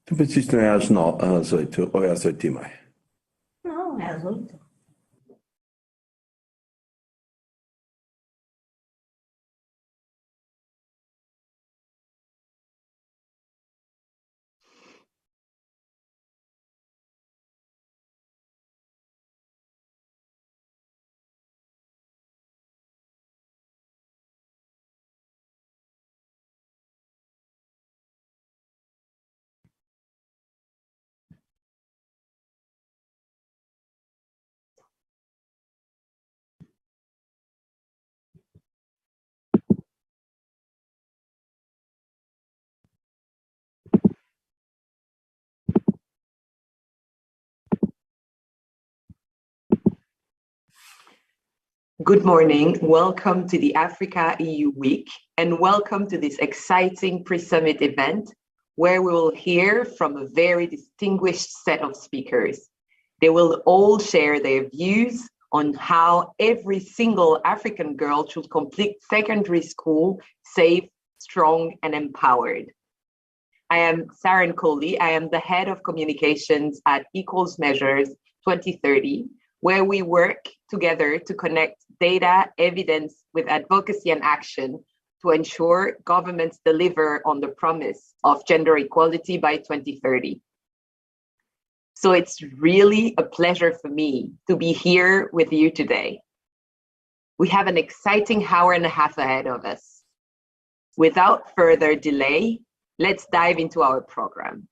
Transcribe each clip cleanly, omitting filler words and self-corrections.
Tu preciso às 8 ou é às 8h30? Não, é às 8. Good morning. Welcome to the Africa EU Week, and welcome to this exciting pre-summit event where we will hear from a very distinguished set of speakers. They will all share their views on how every single African girl should complete secondary school safe, strong, and empowered. I am Saren Coley. I am the head of communications at Equals Measures 2030, where we work together to connect data, evidence with advocacy and action to ensure governments deliver on the promise of gender equality by 2030. So it's really a pleasure for me to be here with you today. We have an exciting hour and a half ahead of us. Without further delay, let's dive into our program.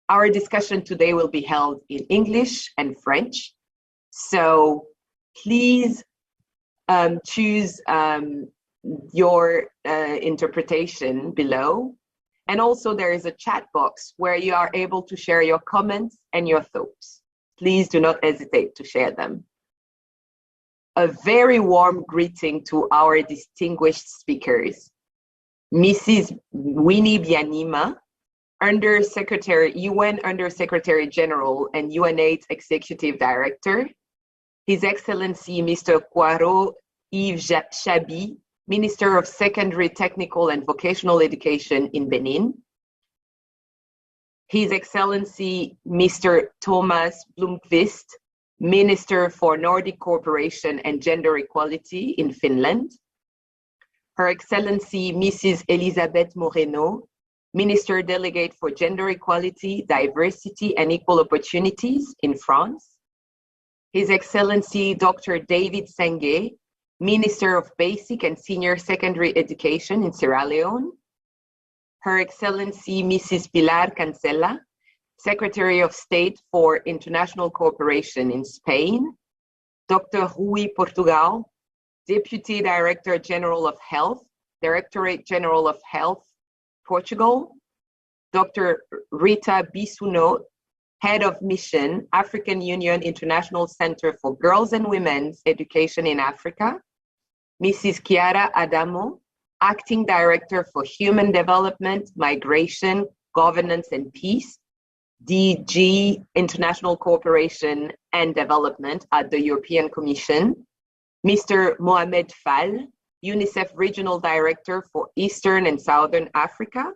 Our discussion today will be held in English and French. So please choose your interpretation below. And also there is a chat box where you are able to share your comments and your thoughts. Please do not hesitate to share them. A very warm greeting to our distinguished speakers. Mrs. Winnie Byanyima, UN Under-Secretary General and UNAIDS Executive Director. His Excellency Mr. Kwaro Yves Shabi, Minister of Secondary, Technical and Vocational Education in Benin. His Excellency Mr. Thomas Blomqvist, Minister for Nordic Cooperation and Gender Equality in Finland. Her Excellency Mrs. Elisabeth Moreno, Minister Delegate for Gender Equality, Diversity and Equal Opportunities in France. His Excellency Dr. David Senge, Minister of Basic and Senior Secondary Education in Sierra Leone. Her Excellency Mrs. Pilar Cancela, Secretary of State for International Cooperation in Spain. Dr. Rui Portugal, Deputy Director General of Health, Directorate General of Health, Portugal. Dr. Rita Bisuno, Head of Mission, African Union International Center for Girls and Women's Education in Africa. Mrs. Chiara Adamo, Acting Director for Human Development, Migration, Governance and Peace, DG International Cooperation and Development at the European Commission. Mr. Mohamed Fall, UNICEF Regional Director for Eastern and Southern Africa.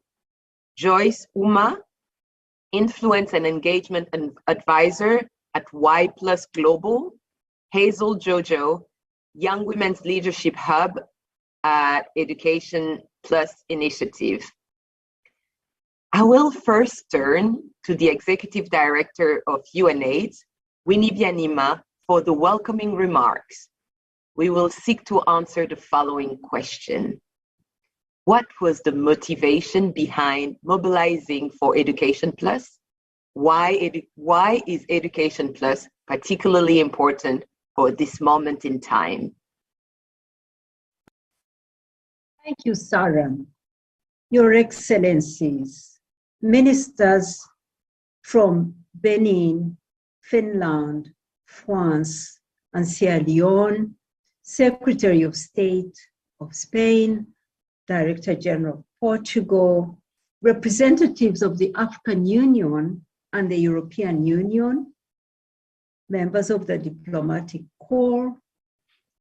Joyce Uma, Influence and Engagement Advisor at Y Plus Global. Hazel Jojo, Young Women's Leadership Hub at Education Plus Initiative. I will first turn to the Executive Director of UNAIDS, Winnie Byanyima, for the welcoming remarks. We will seek to answer the following question. What was the motivation behind mobilizing for Education Plus? Why is Education Plus particularly important for this moment in time? Thank you, Sarah. Your Excellencies, ministers from Benin, Finland, France, and Sierra Leone, Secretary of State of Spain, Director General of Portugal, representatives of the African Union and the European Union, members of the diplomatic corps,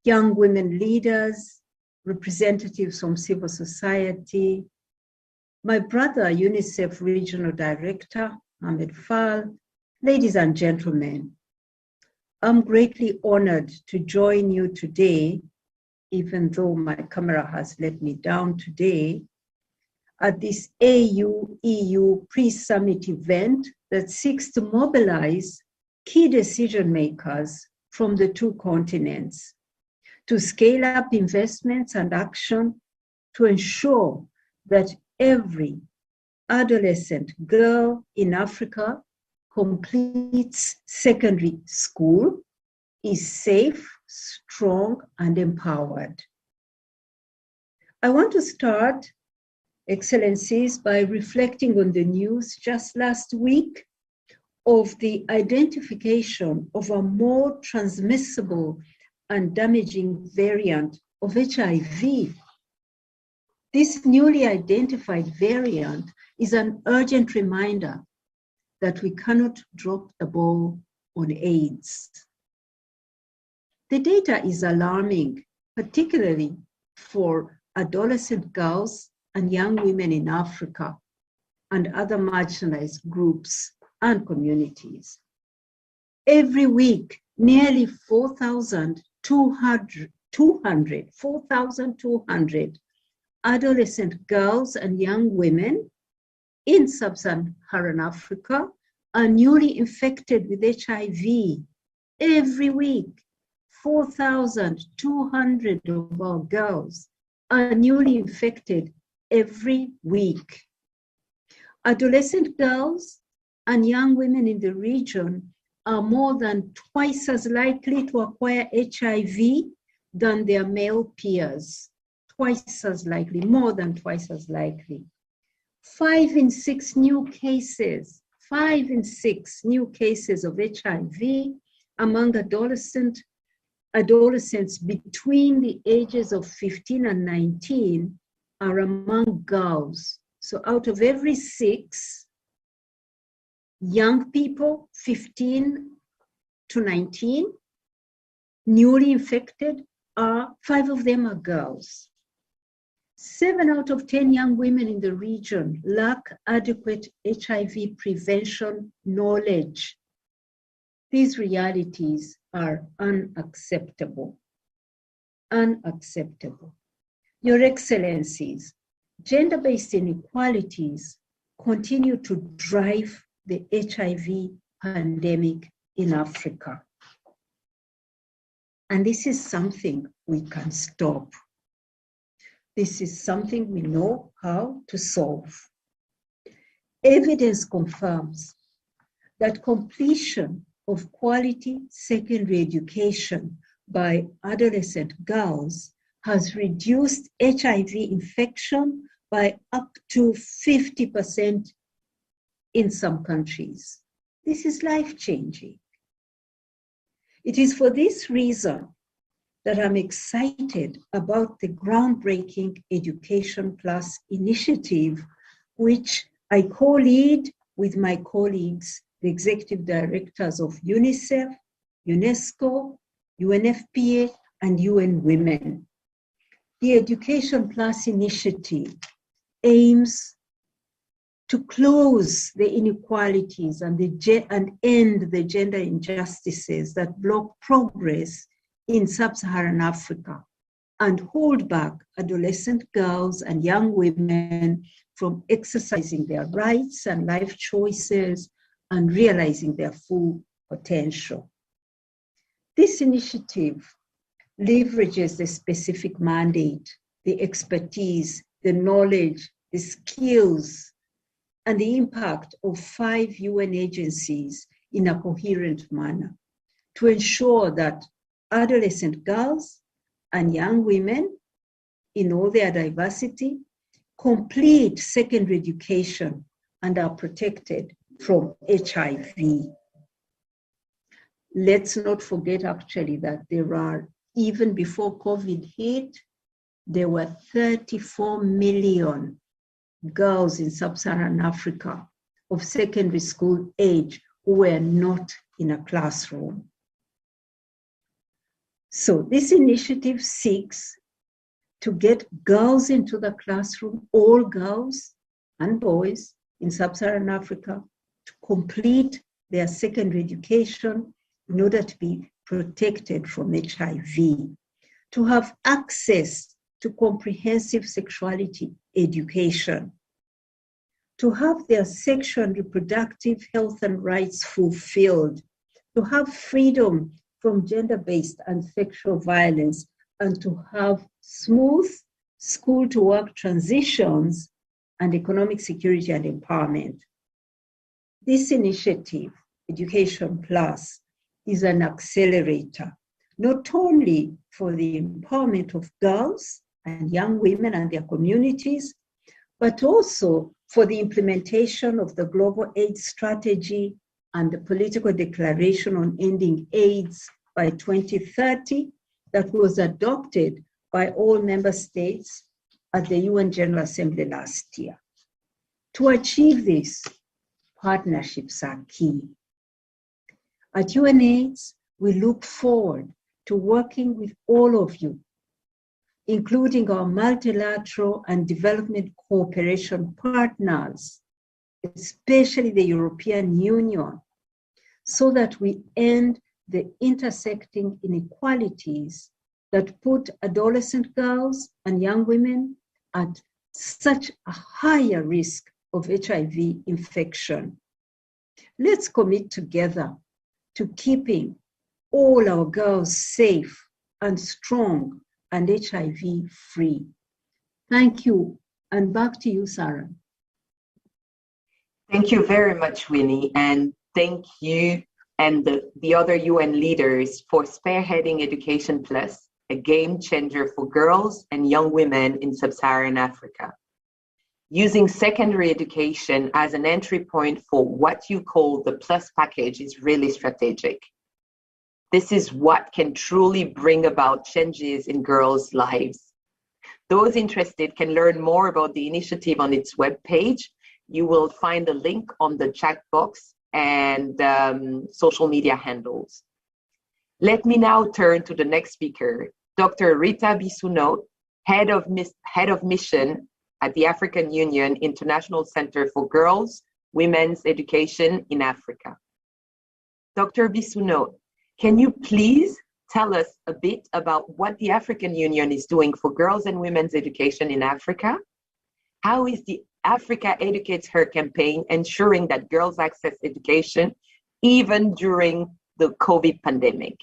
young women leaders, representatives from civil society, my brother, UNICEF Regional Director, Ahmed Fall, ladies and gentlemen, I'm greatly honored to join you today, even though my camera has let me down today, at this AU-EU pre-summit event that seeks to mobilize key decision makers from the two continents to scale up investments and action to ensure that every adolescent girl in Africa completes secondary school, is safe, strong, and empowered. I want to start, Excellencies, by reflecting on the news just last week of the identification of a more transmissible and damaging variant of HIV. This newly identified variant is an urgent reminder that we cannot drop the ball on AIDS. The data is alarming, particularly for adolescent girls and young women in Africa and other marginalized groups and communities. Every week, nearly 4,200 adolescent girls and young women in sub-Saharan Africa are newly infected with HIV. Every week, 4,200 of our girls are newly infected every week. Adolescent girls and young women in the region are more than twice as likely to acquire HIV than their male peers. Twice as likely, more than twice as likely. 5 in 6 new cases of HIV among adolescents between the ages of 15 and 19 are among girls. So out of every 6 young people, 15 to 19, newly infected, 5 of them are girls. 7 out of 10 young women in the region lack adequate HIV prevention knowledge. These realities are unacceptable. Unacceptable. Your Excellencies, gender-based inequalities continue to drive the HIV pandemic in Africa. And this is something we can stop. This is something we know how to solve. Evidence confirms that completion of quality secondary education by adolescent girls has reduced HIV infection by up to 50% in some countries. This is life-changing. It is for this reason that I'm excited about the groundbreaking Education Plus initiative, which I co-lead with my colleagues, the executive directors of UNICEF, UNESCO, UNFPA, and UN Women. The Education Plus initiative aims to close the inequalities and end the gender injustices that block progress in sub-Saharan Africa and hold back adolescent girls and young women from exercising their rights and life choices and realizing their full potential. This initiative leverages the specific mandate, the expertise, the knowledge, the skills, and the impact of 5 UN agencies in a coherent manner to ensure that adolescent girls and young women in all their diversity complete secondary education and are protected from HIV. Let's not forget actually that there are, even before COVID hit, there were 34 million girls in sub-Saharan Africa of secondary school age who were not in a classroom. So this initiative seeks to get girls into the classroom, all girls, and boys in sub-Saharan Africa to complete their secondary education in order to be protected from HIV, to have access to comprehensive sexuality education, to have their sexual and reproductive health and rights fulfilled, to have freedom from gender-based and sexual violence, and to have smooth school-to-work transitions and economic security and empowerment. This initiative, Education Plus, is an accelerator, not only for the empowerment of girls and young women and their communities, but also for the implementation of the Global AIDS Strategy and the Political Declaration on Ending AIDS by 2030 that was adopted by all member states at the UN General Assembly last year. To achieve this, partnerships are key. At UNAIDS, we look forward to working with all of you, including our multilateral and development cooperation partners, especially the European Union, so that we end the intersecting inequalities that put adolescent girls and young women at such a higher risk of HIV infection. Let's commit together to keeping all our girls safe and strong and HIV free. Thank you, and back to you, Sarah. Thank you very much, Winnie, and thank you and the other UN leaders for spearheading Education Plus, a game changer for girls and young women in sub-Saharan Africa. Using secondary education as an entry point for what you call the Plus package is really strategic. This is what can truly bring about changes in girls' lives. Those interested can learn more about the initiative on its webpage. You will find a link on the chat box and social media handles. Let me now turn to the next speaker, Dr. Rita Bisuno, Head of Mission at the African Union International Center for Girls, Women's Education in Africa. Dr. Bisuno, can you please tell us a bit about what the African Union is doing for girls and women's education in Africa? How is the Africa Educates Her campaign ensuring that girls access education even during the COVID pandemic?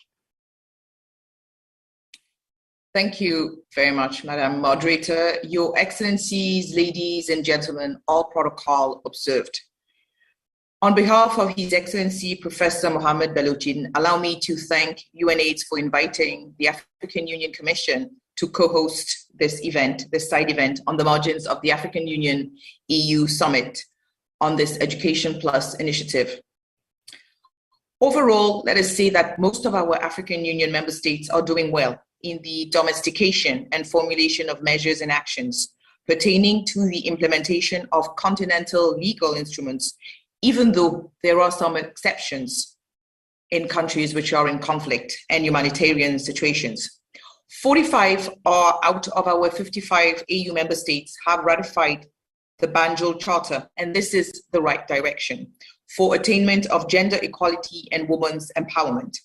Thank you very much, Madam Moderator. Your Excellencies, ladies and gentlemen, all protocol observed. On behalf of His Excellency Professor Mohammed Belluchin, allow me to thank UNAIDS for inviting the African Union Commission to co-host this event, this side event on the margins of the African Union EU Summit on this Education Plus initiative. Overall, let us say that most of our African Union member states are doing well in the domestication and formulation of measures and actions pertaining to the implementation of continental legal instruments, even though there are some exceptions in countries which are in conflict and humanitarian situations. 45 are out of our 55 AU member states have ratified the Banjul Charter, and this is the right direction for attainment of gender equality and women's empowerment.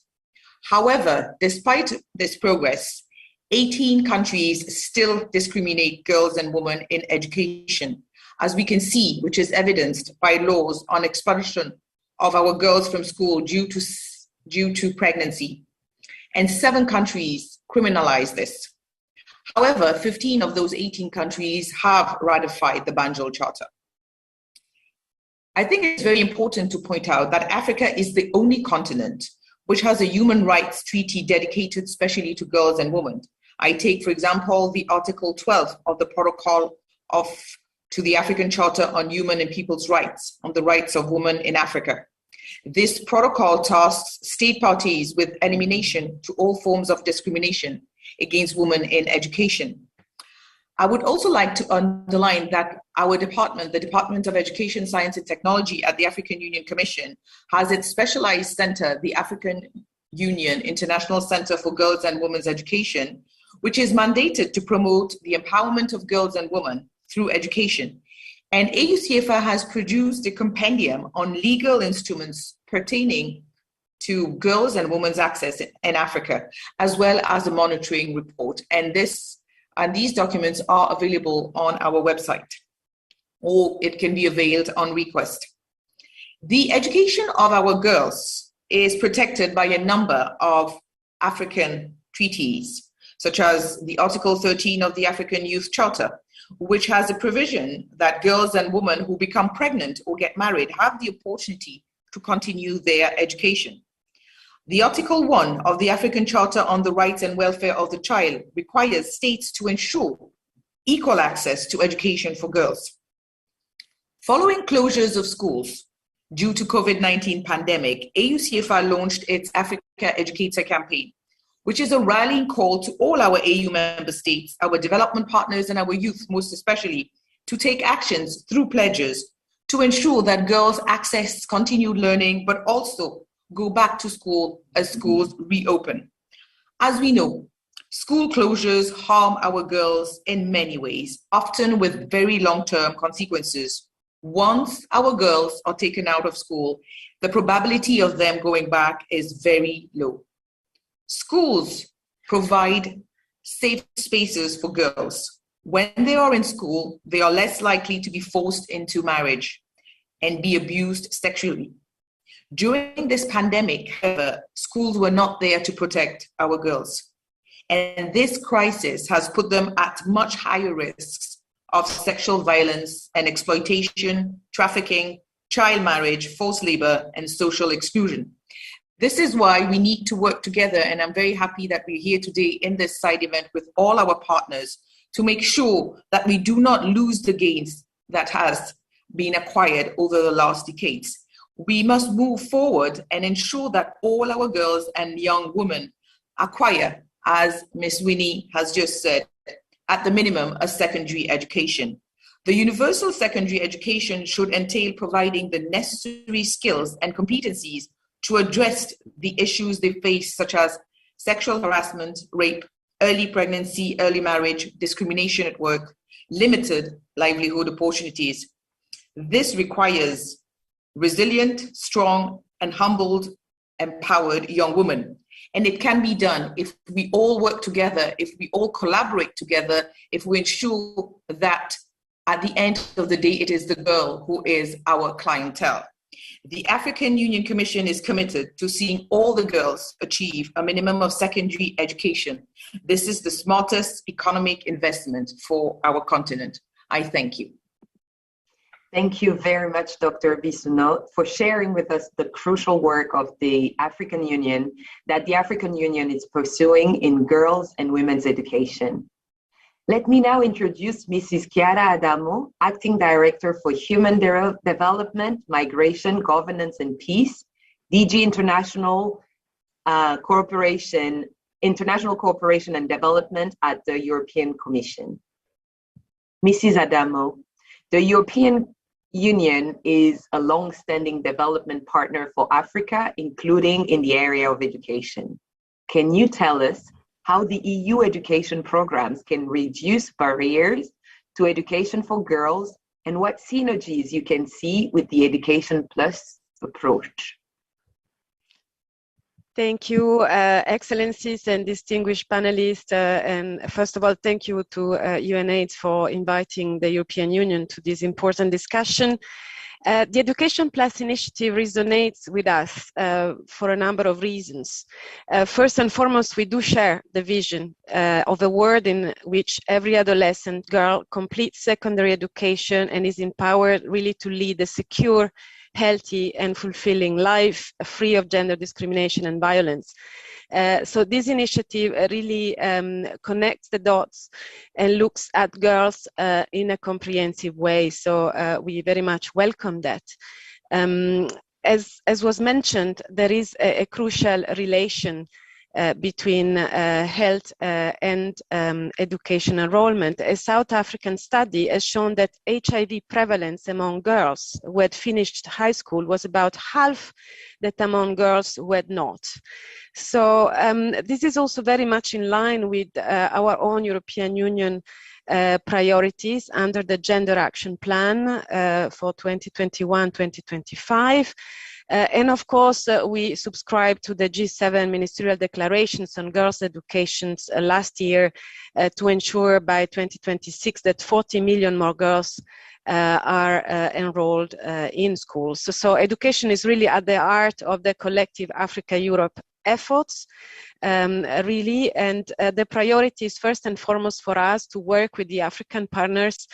However, despite this progress, 18 countries still discriminate girls and women in education, as we can see, which is evidenced by laws on expulsion of our girls from school due to pregnancy. And 7 countries criminalize this. However, 15 of those 18 countries have ratified the Banjul Charter. I think it's very important to point out that Africa is the only continent which has a human rights treaty dedicated specially to girls and women. I take, for example, the Article 12 of the Protocol to the African Charter on Human and People's Rights, on the rights of women in Africa. This protocol tasks state parties with elimination to all forms of discrimination against women in education. I would also like to underline that our department, the Department of Education, Science and Technology at the African Union Commission, has its specialized center, the African Union International Center for Girls and Women's Education, which is mandated to promote the empowerment of girls and women through education And AUCFR has produced a compendium on legal instruments pertaining to girls' and women's access in Africa, as well as a monitoring report. And these documents are available on our website, or it can be availed on request. The education of our girls is protected by a number of African treaties, such as the Article 13 of the African Youth Charter, which has a provision that girls and women who become pregnant or get married have the opportunity to continue their education. The Article 1 of the African Charter on the Rights and Welfare of the Child requires states to ensure equal access to education for girls. Following closures of schools due to COVID-19 pandemic, AUCFR launched its Africa Educator campaign, which is a rallying call to all our AU member states, our development partners, and our youth most especially, to take actions through pledges to ensure that girls access continued learning, but also go back to school as schools reopen. As we know, school closures harm our girls in many ways, often with very long-term consequences. Once our girls are taken out of school, the probability of them going back is very low. Schools provide safe spaces for girls. When they are in school, they are less likely to be forced into marriage and be abused sexually. During this pandemic, however, schools were not there to protect our girls. And this crisis has put them at much higher risks of sexual violence and exploitation, trafficking, child marriage, forced labor, and social exclusion. This is why we need to work together, and I'm very happy that we're here today in this side event with all our partners to make sure that we do not lose the gains that has been acquired over the last decades. We must move forward and ensure that all our girls and young women acquire, as Ms. Winnie has just said, at the minimum, a secondary education. The universal secondary education should entail providing the necessary skills and competencies to address the issues they face, such as sexual harassment, rape, early pregnancy, early marriage, discrimination at work, limited livelihood opportunities. This requires resilient, strong, and humbled, empowered young women. And it can be done if we all work together, if we all collaborate together, if we ensure that at the end of the day, it is the girl who is our clientele. The African Union Commission is committed to seeing all the girls achieve a minimum of secondary education. This is the smartest economic investment for our continent. I thank you. Thank you very much, Dr. Bissounot, for sharing with us the crucial work of the African Union that the African Union is pursuing in girls and women's education. Let me now introduce Mrs. Chiara Adamo, Acting Director for Human Development, Migration, Governance and Peace, DG International Cooperation and Development at the European Commission. Mrs. Adamo, the European Union is a long-standing development partner for Africa, including in the area of education. Can you tell us how the EU education programs can reduce barriers to education for girls and what synergies you can see with the Education Plus approach? Thank you, Excellencies and distinguished panelists. And first of all, thank you to UNAIDS for inviting the European Union to this important discussion. The Education Plus initiative resonates with us for a number of reasons. First and foremost, we do share the vision of a world in which every adolescent girl completes secondary education and is empowered really to lead a secure, healthy and fulfilling life free of gender discrimination and violence. So this initiative really connects the dots and looks at girls in a comprehensive way. So we very much welcome that. As was mentioned, there is a crucial relation between health and education enrollment. A South African study has shown that HIV prevalence among girls who had finished high school was about half that among girls who had not. So this is also very much in line with our own European Union priorities under the Gender Action Plan for 2021-2025. And of course, we subscribed to the G7 ministerial declarations on girls' education last year to ensure by 2026 that 40 million more girls are enrolled in schools. So education is really at the heart of the collective Africa-Europe efforts, really, and the priority is first and foremost for us to work with the African partners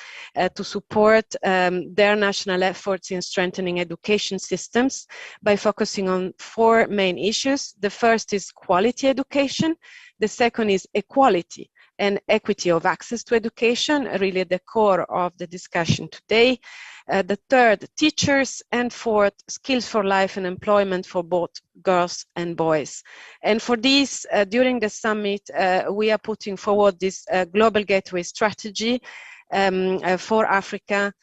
to support their national efforts in strengthening education systems by focusing on 4 main issues. The first is quality education, the second is equality and equity of access to education, really the core of the discussion today. The third, teachers, and fourth, skills for life and employment for both girls and boys. And for this, during the summit, we are putting forward this global gateway strategy for Africa.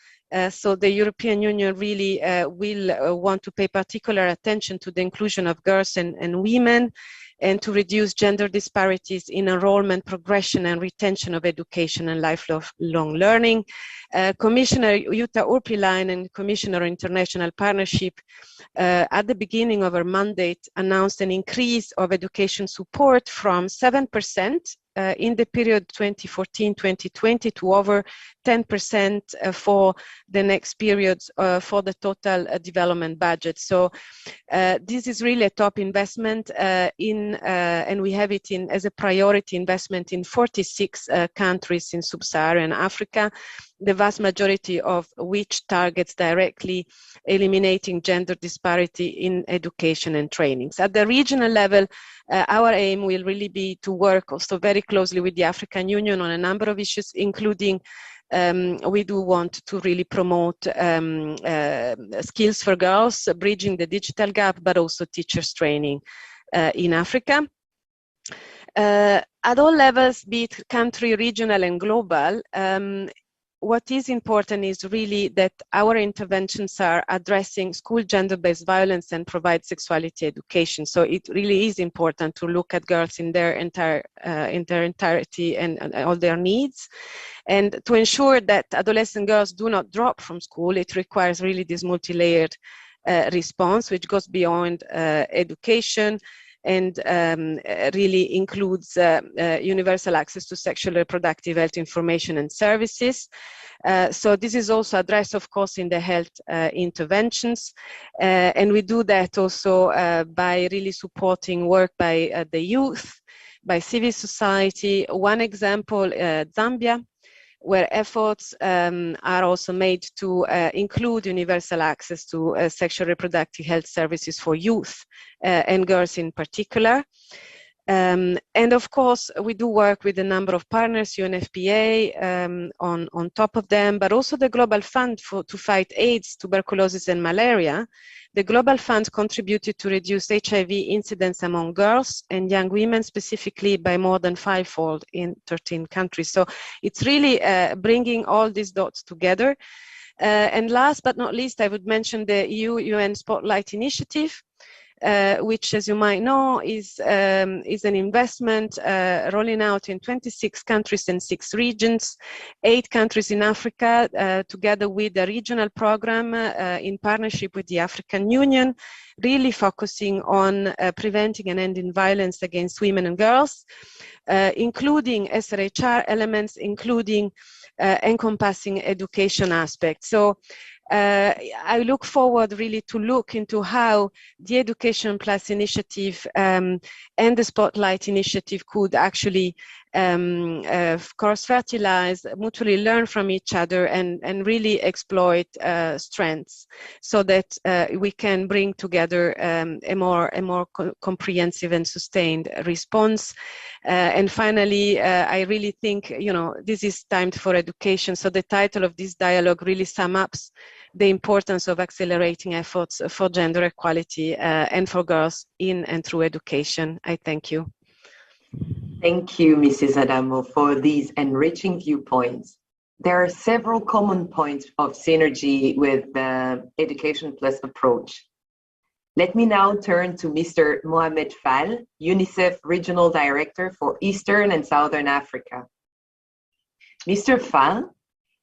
So the European Union really will want to pay particular attention to the inclusion of girls and women, and to reduce gender disparities in enrollment, progression, and retention of education and lifelong learning. Commissioner Jutta Urpilainen and Commissioner International Partnership at the beginning of her mandate announced an increase of education support from 7% in the period 2014-2020 to over 10% for the next period for the total development budget. So this is really a top investment and we have it in as a priority investment in 46 countries in sub-Saharan Africa, the vast majority of which targets directly eliminating gender disparity in education and trainings. At the regional level, our aim will really be to work also very closely with the African Union on a number of issues, including we do want to really promote skills for girls, bridging the digital gap, but also teachers training in Africa. At all levels, be it country, regional, and global, what is important is really that our interventions are addressing school gender-based violence and provide sexuality education. So it really is important to look at girls in their entirety and all their needs. And to ensure that adolescent girls do not drop from school, it requires really this multi-layered response, which goes beyond education, and really includes universal access to sexual reproductive health information and services. So this is also addressed, of course, in the health interventions. And we do that also by really supporting work by the youth, by civil society. One example, Zambia, where efforts are also made to include universal access to sexual reproductive health services for youth and girls in particular. And of course, we do work with a number of partners, UNFPA on top of them, but also the Global Fund to fight AIDS, tuberculosis, and malaria. The Global Fund contributed to reduce HIV incidence among girls and young women, specifically by more than 5-fold in 13 countries. So it's really bringing all these dots together. And last but not least, I would mention the EU-UN Spotlight Initiative, which, as you might know, is an investment rolling out in 26 countries and 6 regions, 8 countries in Africa, together with a regional program in partnership with the African Union, really focusing on preventing and ending violence against women and girls, including SRHR elements, including encompassing education aspects. So I look forward really to look into how the Education Plus initiative and the Spotlight initiative could actually cross-fertilize, mutually learn from each other, and really exploit strengths, so that we can bring together a more comprehensive and sustained response. And finally, I really think, this is timed for education. So the title of this dialogue really sums up the importance of accelerating efforts for gender equality and for girls in and through education. I thank you. Thank you, Mrs. Adamo, for these enriching viewpoints. There are several common points of synergy with the Education Plus approach. Let me now turn to Mr. Mohamed Fall, UNICEF Regional Director for Eastern and Southern Africa. Mr. Fall,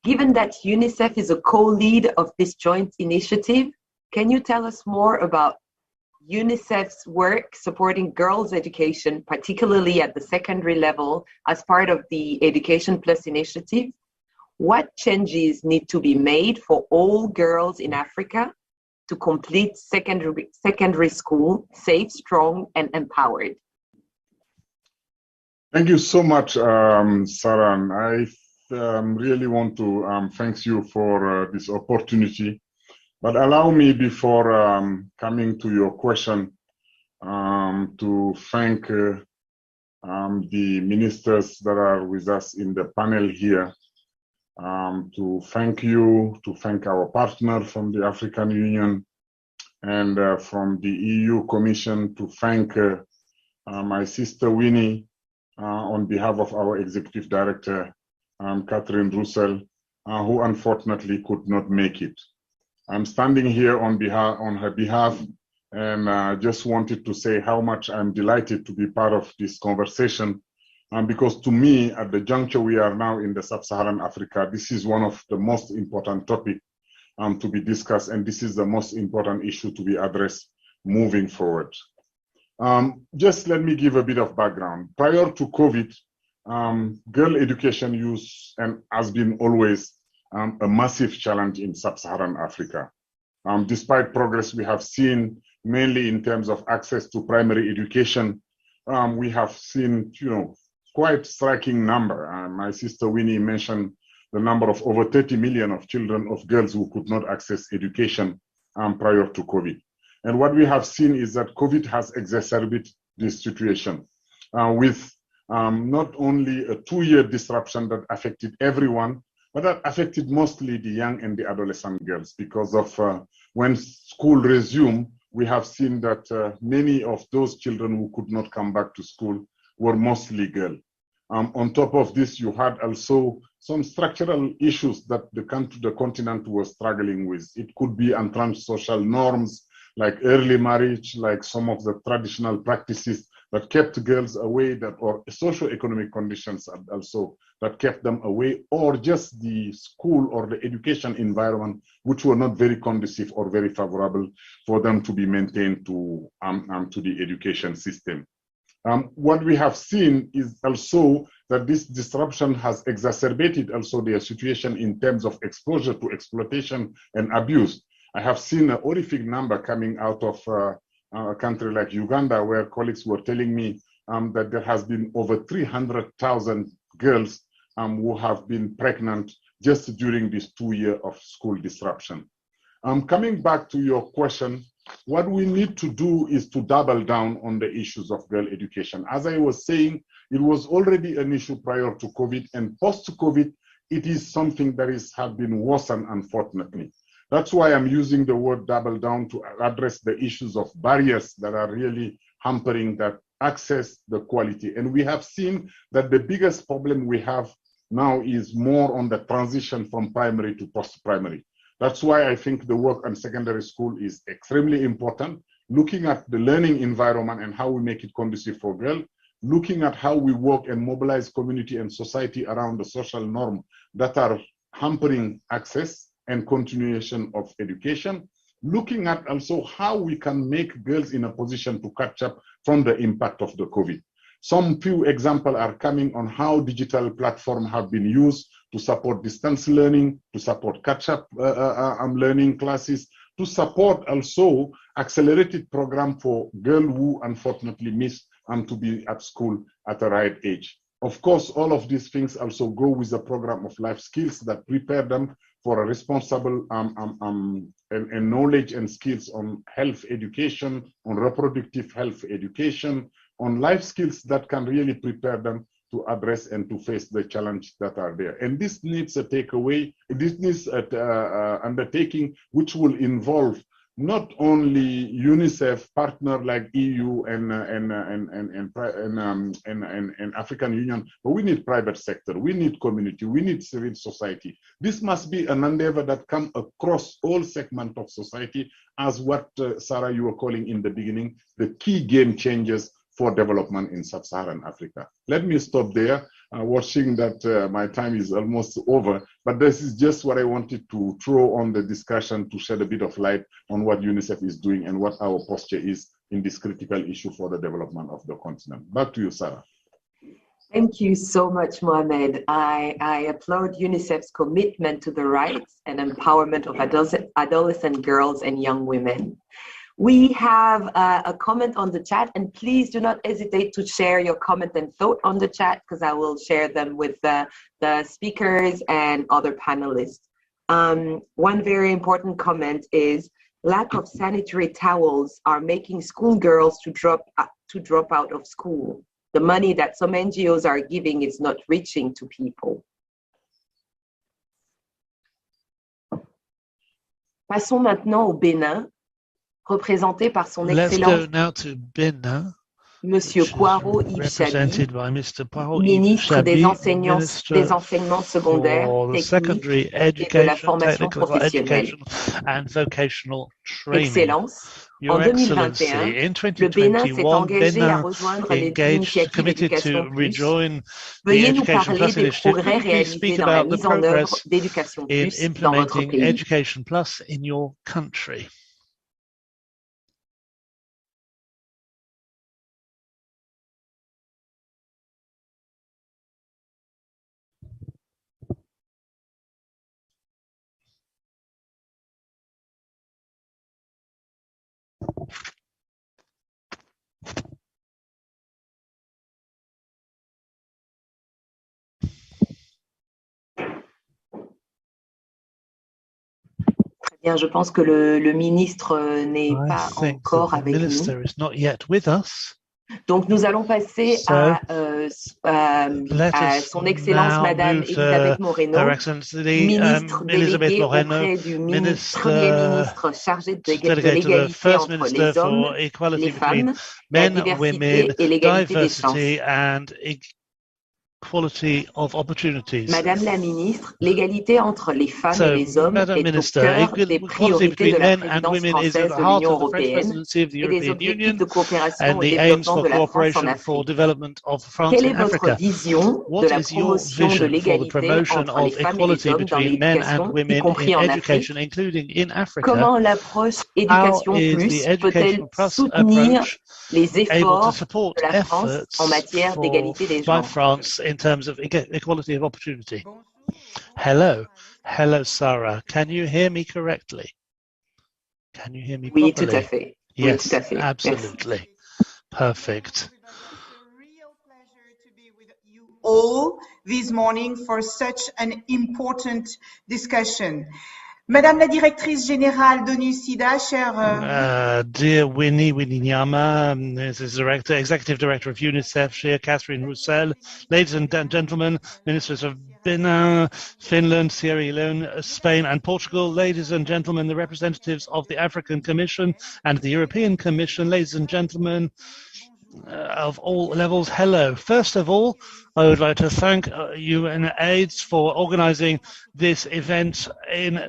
given that UNICEF is a co-lead of this joint initiative, can you tell us more about UNICEF's work supporting girls' education, particularly at the secondary level, as part of the Education Plus initiative? What changes need to be made for all girls in Africa to complete secondary school safe, strong, and empowered? Thank you so much, Saran. I really want to thank you for this opportunity. But allow me, before coming to your question, to thank the ministers that are with us in the panel here, to thank you, to thank our partner from the African Union and from the EU Commission, to thank my sister Winnie on behalf of our Executive Director, Catherine Russell, who unfortunately could not make it. I'm standing here on her behalf, and just wanted to say how much I'm delighted to be part of this conversation, because to me, at the juncture we are now in the sub-Saharan Africa, this is one of the most important topics to be discussed, and this is the most important issue to be addressed moving forward. Just let me give a bit of background. Prior to COVID, girl education use has been always a massive challenge in sub-Saharan Africa. Despite progress we have seen, mainly in terms of access to primary education, we have seen, quite striking number. My sister Winnie mentioned the number of over 30 million of children, of girls who could not access education prior to COVID. And what we have seen is that COVID has exacerbated this situation with not only a 2-year disruption that affected everyone, but that affected mostly the young and the adolescent girls, because of when school resumed, we have seen that many of those children who could not come back to school were mostly girls. On top of this, you had also some structural issues that the continent was struggling with. It could be entrenched social norms, like early marriage, like some of the traditional practices that kept girls away, or socio-economic conditions also that kept them away, or just the school or the education environment, which were not very conducive or very favorable for them to be maintained to the education system. What we have seen is also that this disruption has exacerbated also their situation in terms of exposure to exploitation and abuse. I have seen a horrific number coming out of a country like Uganda, where colleagues were telling me that there has been over 300,000 girls who have been pregnant just during this 2 year of school disruption. Coming back to your question, what we need to do is to double down on the issues of girl education. As I was saying, it was already an issue prior to COVID, and post-COVID, it is something that has been worsened, unfortunately. That's why I'm using the word double down to address the issues of barriers that are really hampering that access, the quality. And we have seen that the biggest problem we have now is more on the transition from primary to post-primary. That's why I think the work on secondary school is extremely important, looking at the learning environment and how we make it conducive for girls, looking at how we work and mobilize community and society around the social norm that are hampering access and continuation of education, looking at also how we can make girls in a position to catch up from the impact of the COVID. Some few examples are coming on how digital platforms have been used to support distance learning, to support catch-up learning classes, to support also accelerated program for girls who unfortunately miss to be at school at the right age. Of course, all of these things also go with a program of life skills that prepare them for a responsible and knowledge and skills on health education, on reproductive health education, on life skills that can really prepare them to address and to face the challenges that are there. And this needs a takeaway, this needs an undertaking which will involve not only UNICEF, partner like EU and African Union, but we need private sector, we need community, we need civil society. This must be an endeavor that comes across all segments of society, as what Sarah, you were calling in the beginning, the key game changers for development in sub-Saharan Africa. Let me stop there, watching that my time is almost over, but this is just what I wanted to throw on the discussion to shed a bit of light on what UNICEF is doing and what our posture is in this critical issue for the development of the continent. Back to you, Sarah. Thank you so much, Mohamed. I applaud UNICEF's commitment to the rights and empowerment of adolescent girls and young women. We have a comment on the chat, and please do not hesitate to share your comment and thought on the chat, because I will share them with the speakers and other panelists. One very important comment is, lack of sanitary towels are making schoolgirls to drop out of school. The money that some NGOs are giving is not reaching to people. Passons maintenant au Bénin, représenté par son Let's Excellence go now to Benin, Monsieur Poirot Yves represented Chaly, by Mr. Poirot ministre Yves des Chaly, Minister Enseignements secondaires, for the techniques secondary et de la education, formation technical professionnelle. education, and vocational training. Excellence, Your en 2021, Excellency, in le Bénin s'est 2021, engagé à Benin rejoindre committed l'éducation to plus. rejoin the Veuillez nous Education parler Plus des initiative. progrès Could you please réalisés speak dans la about the mise en œuvre progress d'éducation in plus dans votre implementing pays? Education Plus in your country? Très bien, je pense que le ministre n'est I pas think encore that the avec nous. minister is not yet with us. Donc nous allons passer So, let à us son Excellence now Madame move Elisabeth to Moreno, Her Excellency ministre Elizabeth déléguée Moreno, auprès du Premier Minister ministre chargé de dedicated to the l'égalité First entre Minister les hommes, for equality les between femmes, la men, diversité women, et l'égalité des chances. diversity and equality of opportunities. Madame la ministre, l'égalité entre les femmes et So, les hommes Madam est au Minister, cœur des equality priorités between de la men and présidence women is at française the de heart l'Union of the French européenne presidency of the et des European objectifs Union de coopération and au the aims développement for de la France en cooperation for Afrique. development of France Quelle in est votre Africa. vision de What la is your promotion de vision for the l'égalité promotion entre les of femmes et les equality hommes dans between men and l'éducation, y women in compris en education, Afrique? including in Africa? Comment l'approche How Éducation is Plus the Education peut-elle Plus soutenir approach les able to efforts support de la France en efforts matière d'égalité des by genres? France in terms of equality of opportunity? Hello. Hello, Sarah. Can you hear me correctly? Can you hear me Oui, tout à properly? fait. Oui, Yes, tout à fait. Merci. absolutely. Perfect. All this morning for such an important discussion. Madame la directrice générale d'ONU-SIDA, chère... Dear Winnie Nyama, this is Executive Director of UNICEF, Shea Catherine Roussel, ladies and gentlemen, ministers of Benin, Finland, Sierra Leone, Spain and Portugal, ladies and gentlemen, the representatives of the African Commission and the European Commission, ladies and gentlemen, of all levels, hello. First of all, I would like to thank UNAIDS for organizing this event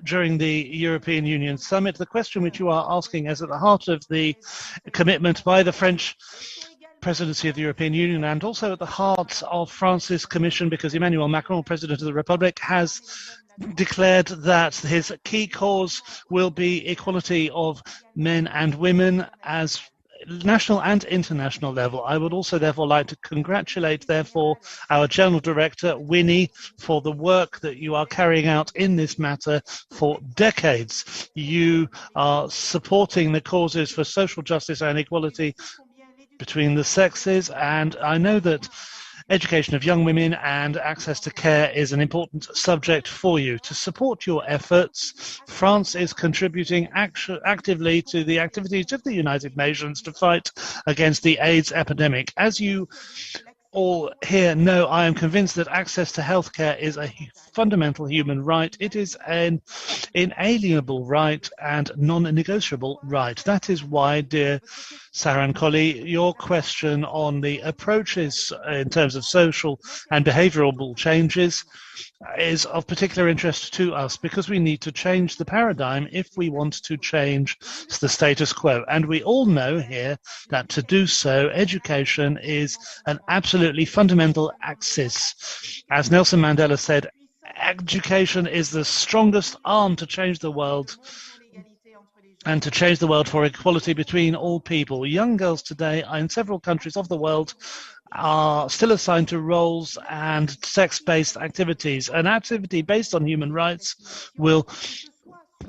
during the European Union Summit. The question which you are asking is at the heart of the commitment by the French presidency of the European Union and also at the heart of France's Commission, because Emmanuel Macron, President of the Republic, has declared that his key cause will be equality of men and women as national and international level. I would also therefore like to congratulate therefore our General Director Winnie for the work that you are carrying out in this matter for decades. You are supporting the causes for social justice and equality between the sexes, and I know that education of young women and access to care is an important subject for you. To support your efforts, France is contributing actively to the activities of the United Nations to fight against the AIDS epidemic. As you all here know, I am convinced that access to healthcare is a fundamental human right. It is an inalienable right and non-negotiable right. That is why, dear Saran Colley, your question on the approaches in terms of social and behavioral changes is of particular interest to us, because we need to change the paradigm if we want to change the status quo. And we all know here that to do so, education is an absolutely fundamental axis. As Nelson Mandela said, education is the strongest arm to change the world, and to change the world for equality between all people. Young girls today in several countries of the world are still assigned to roles and sex-based activities. An activity based on human rights will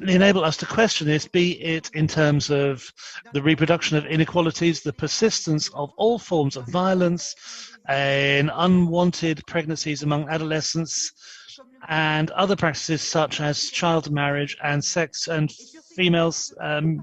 enable us to question this, be it in terms of the reproduction of inequalities, the persistence of all forms of violence, in unwanted pregnancies among adolescents, and other practices such as child marriage and sex and females'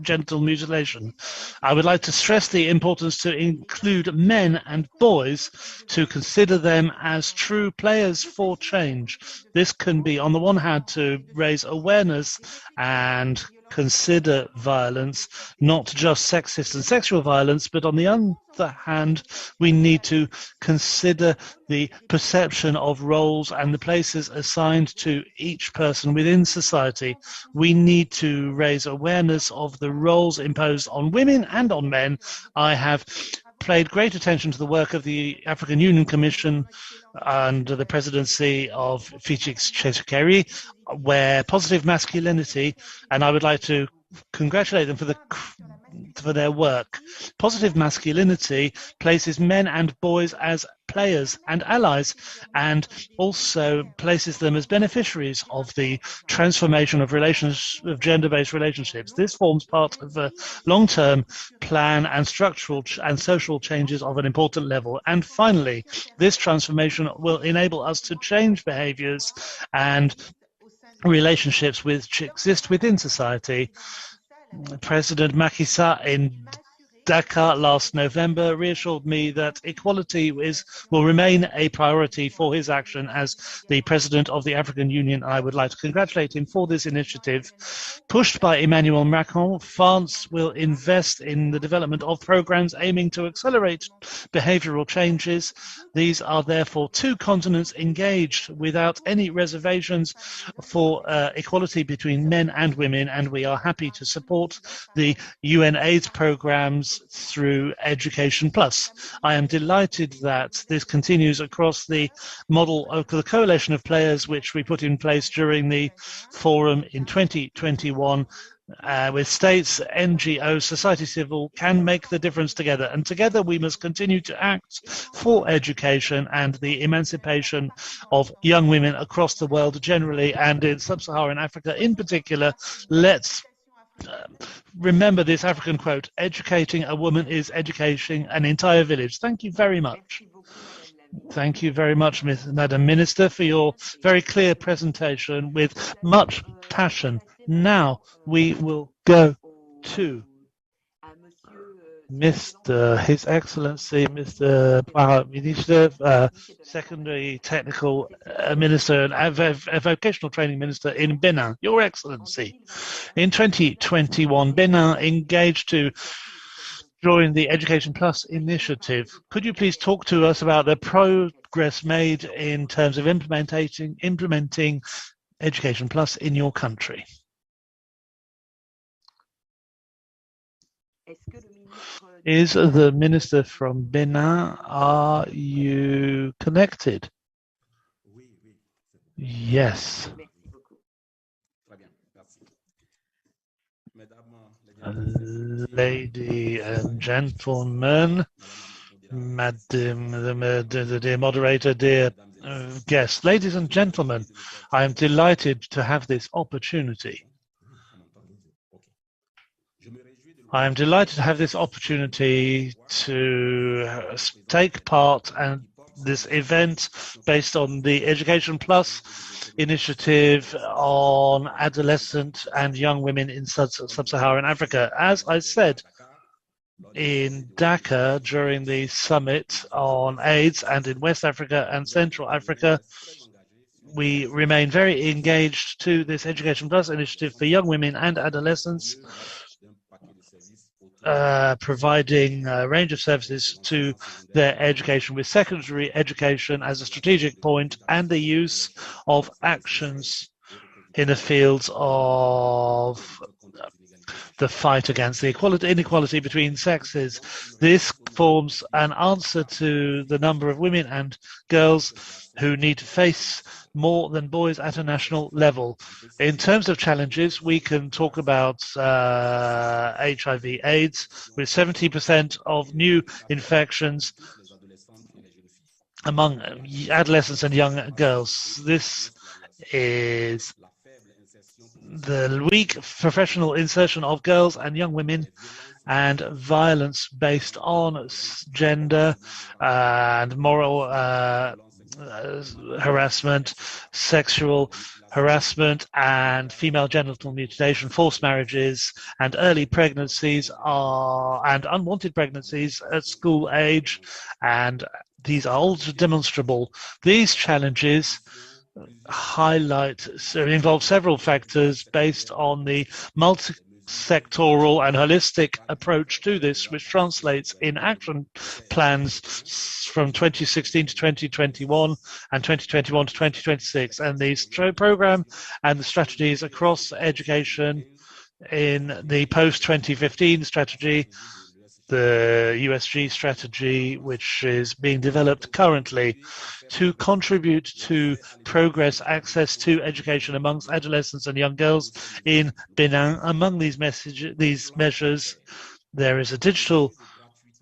genital mutilation. I would like to stress the importance to include men and boys, to consider them as true players for change. This can be, on the one hand, to raise awareness and consider violence, not just sexist and sexual violence, but on the other hand, we need to consider the perception of roles and the places assigned to each person within society. We need to raise awareness of the roles imposed on women and on men. I have paid great attention to the work of the African Union Commission under the presidency of Felix Tshisekedi, where positive masculinity, and I would like to congratulate them for their work. Positive masculinity places men and boys as players and allies, and also places them as beneficiaries of the transformation of gender-based relationships. This forms part of a long-term plan and structural and social changes of an important level. And finally, this transformation will enable us to change behaviors and relationships which exist within society. President Macky Sall in Dakar last November reassured me that equality will remain a priority for his action as the President of the African Union. I would like to congratulate him for this initiative. Pushed by Emmanuel Macron, France will invest in the development of programs aiming to accelerate behavioral changes. These are therefore two continents engaged without any reservations for equality between men and women, and we are happy to support the UN AIDS programs through Education Plus. I am delighted that this continues across the model of the coalition of players which we put in place during the forum in 2021, with states, NGOs, society civil can make the difference together. And together we must continue to act for education and the emancipation of young women across the world generally, and in sub-Saharan Africa in particular. Let's remember this African quote: educating a woman is educating an entire village. Thank you very much. Thank you very much, Madam Minister, for your very clear presentation with much passion. Now we will go to His Excellency, Mr. Minister, Secondary Technical Minister and Vocational Training Minister in Benin. Your Excellency, in 2021, Benin engaged to join the Education Plus initiative. Could you please talk to us about the progress made in terms of implementing Education Plus in your country? Is the minister from Benin, are you connected? Yes. Ladies and gentlemen, Madam, the dear moderator, dear guests, ladies and gentlemen, I am delighted to have this opportunity. I am delighted to have this opportunity to take part in this event based on the Education Plus initiative on adolescent and young women in sub-Saharan Africa. As I said, in Dhaka during the summit on AIDS, and in West Africa and Central Africa, we remain very engaged to this Education Plus initiative for young women and adolescents, providing a range of services to their education, with secondary education as a strategic point and the use of actions in the fields of the fight against the inequality between sexes. This forms an answer to the number of women and girls who need to face more than boys at a national level. In terms of challenges, we can talk about HIV/AIDS, with 70% of new infections among adolescents and young girls. This is the weak professional insertion of girls and young women, and violence based on gender and moral harassment, sexual harassment and female genital mutilation, forced marriages and early pregnancies and unwanted pregnancies at school age, and these are all demonstrable. These challenges involve several factors based on the multi-sectoral and holistic approach to this, which translates in action plans from 2016 to 2021 and 2021 to 2026. And the program and the strategies across education in the post-2015 strategy, the USG strategy, which is being developed currently to contribute to progress access to education amongst adolescents and young girls in Benin. Among these measures, there is a digital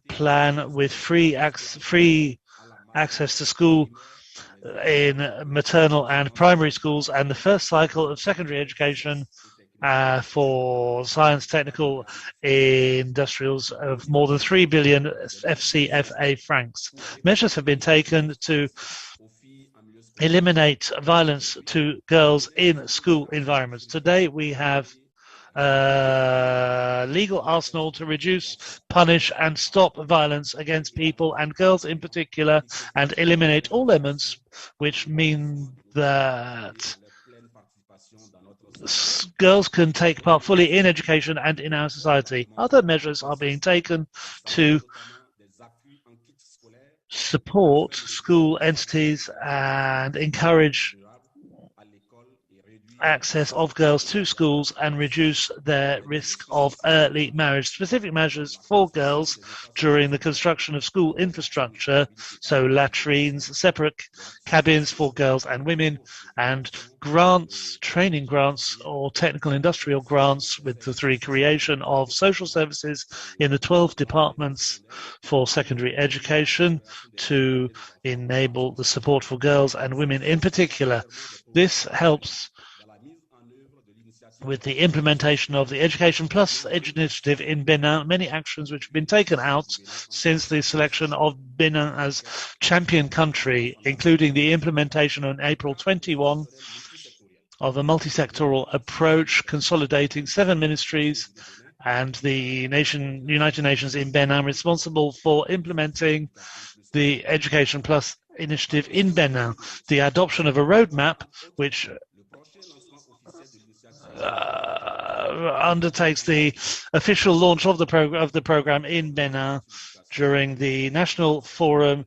plan with free access to school in maternal and primary schools, and the first cycle of secondary education for science, technical, industrials of more than 3 billion FCFA francs. Measures have been taken to eliminate violence to girls in school environments. Today, we have legal arsenal to reduce, punish, and stop violence against people and girls in particular, and eliminate all elements which mean that girls can take part fully in education and in our society. Other measures are being taken to support school entities and encourage access of girls to schools and reduce their risk of early marriage. Specific measures for girls during the construction of school infrastructure, so latrines, separate cabins for girls and women, and grants, training grants or technical industrial grants with the creation of social services in the 12 departments for secondary education to enable the support for girls and women in particular. This helps with the implementation of the Education Plus initiative in Benin. Many actions which have been taken out since the selection of Benin as champion country, including the implementation on April 21 of a multi-sectoral approach consolidating 7 ministries and the United Nations in Benin responsible for implementing the Education Plus initiative in Benin. The adoption of a roadmap which undertakes the official launch of the program in Benin during the National Forum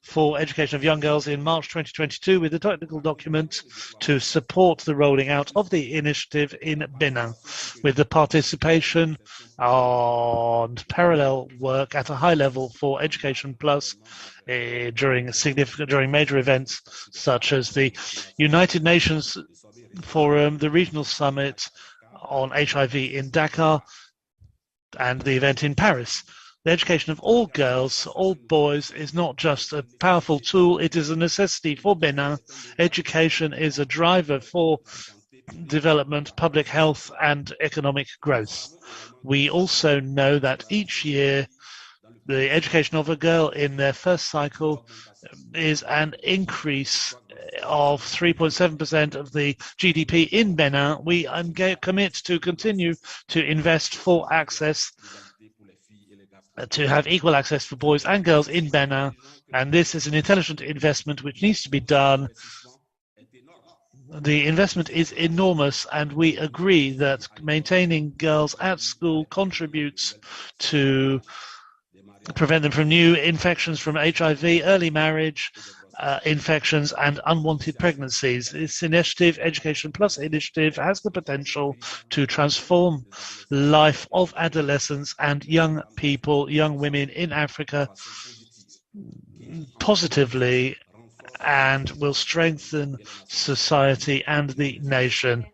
for Education of Young Girls in March 2022, with a technical document to support the rolling out of the initiative in Benin, with the participation on parallel work at a high level for Education Plus during major events such as the United Nations Forum, the Regional Summit on HIV in Dakar, and the event in Paris. The education of all girls, all boys, is not just a powerful tool, it is a necessity for Benin. Education is a driver for development, public health, and economic growth. We also know that each year the education of a girl in their first cycle is an increase of 3.7% of the GDP in Benin. We commit to continue to invest for access to have equal access for boys and girls in Benin, and this is an intelligent investment which needs to be done. The investment is enormous, and we agree that maintaining girls at school contributes to prevent them from new infections from HIV, early marriage, infections, and unwanted pregnancies. This initiative, Education Plus initiative, has the potential to transform life of adolescents and young people, young women in Africa positively, and will strengthen society and the nation.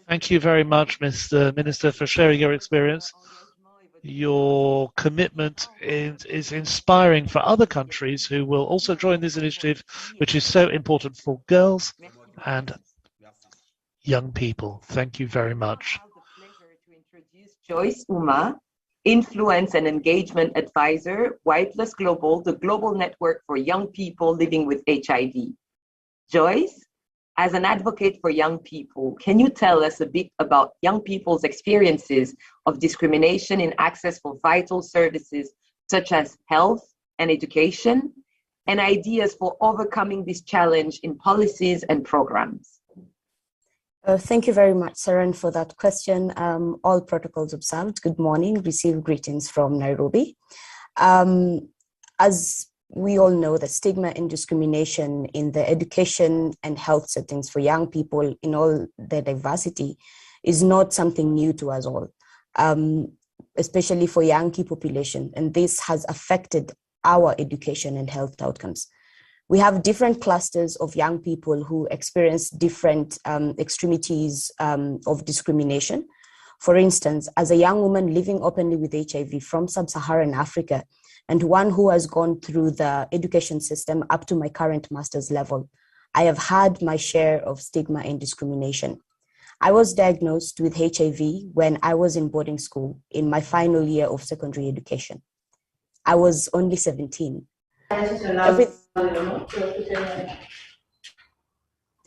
Thank you very much, Mr. Minister, for sharing your experience. Your commitment is inspiring for other countries who will also join this initiative, which is so important for girls and young people. Thank you very much. To introduce Joyce Uma, Influence and Engagement Advisor, Y+ Global, the global network for young people living with HIV. Joyce, as an advocate for young people, can you tell us a bit about young people's experiences of discrimination in access for vital services such as health and education, and ideas for overcoming this challenge in policies and programs? Thank you very much, Saren, for that question. All protocols observed. Good morning. Receive greetings from Nairobi. As we all know, the stigma and discrimination in the education and health settings for young people in all their diversity is not something new to us all, especially for young key population. And this has affected our education and health outcomes. We have different clusters of young people who experience different extremities of discrimination. For instance, as a young woman living openly with HIV from sub-Saharan Africa, and one who has gone through the education system up to my current master's level, I have had my share of stigma and discrimination. I was diagnosed with HIV when I was in boarding school in my final year of secondary education. I was only 17.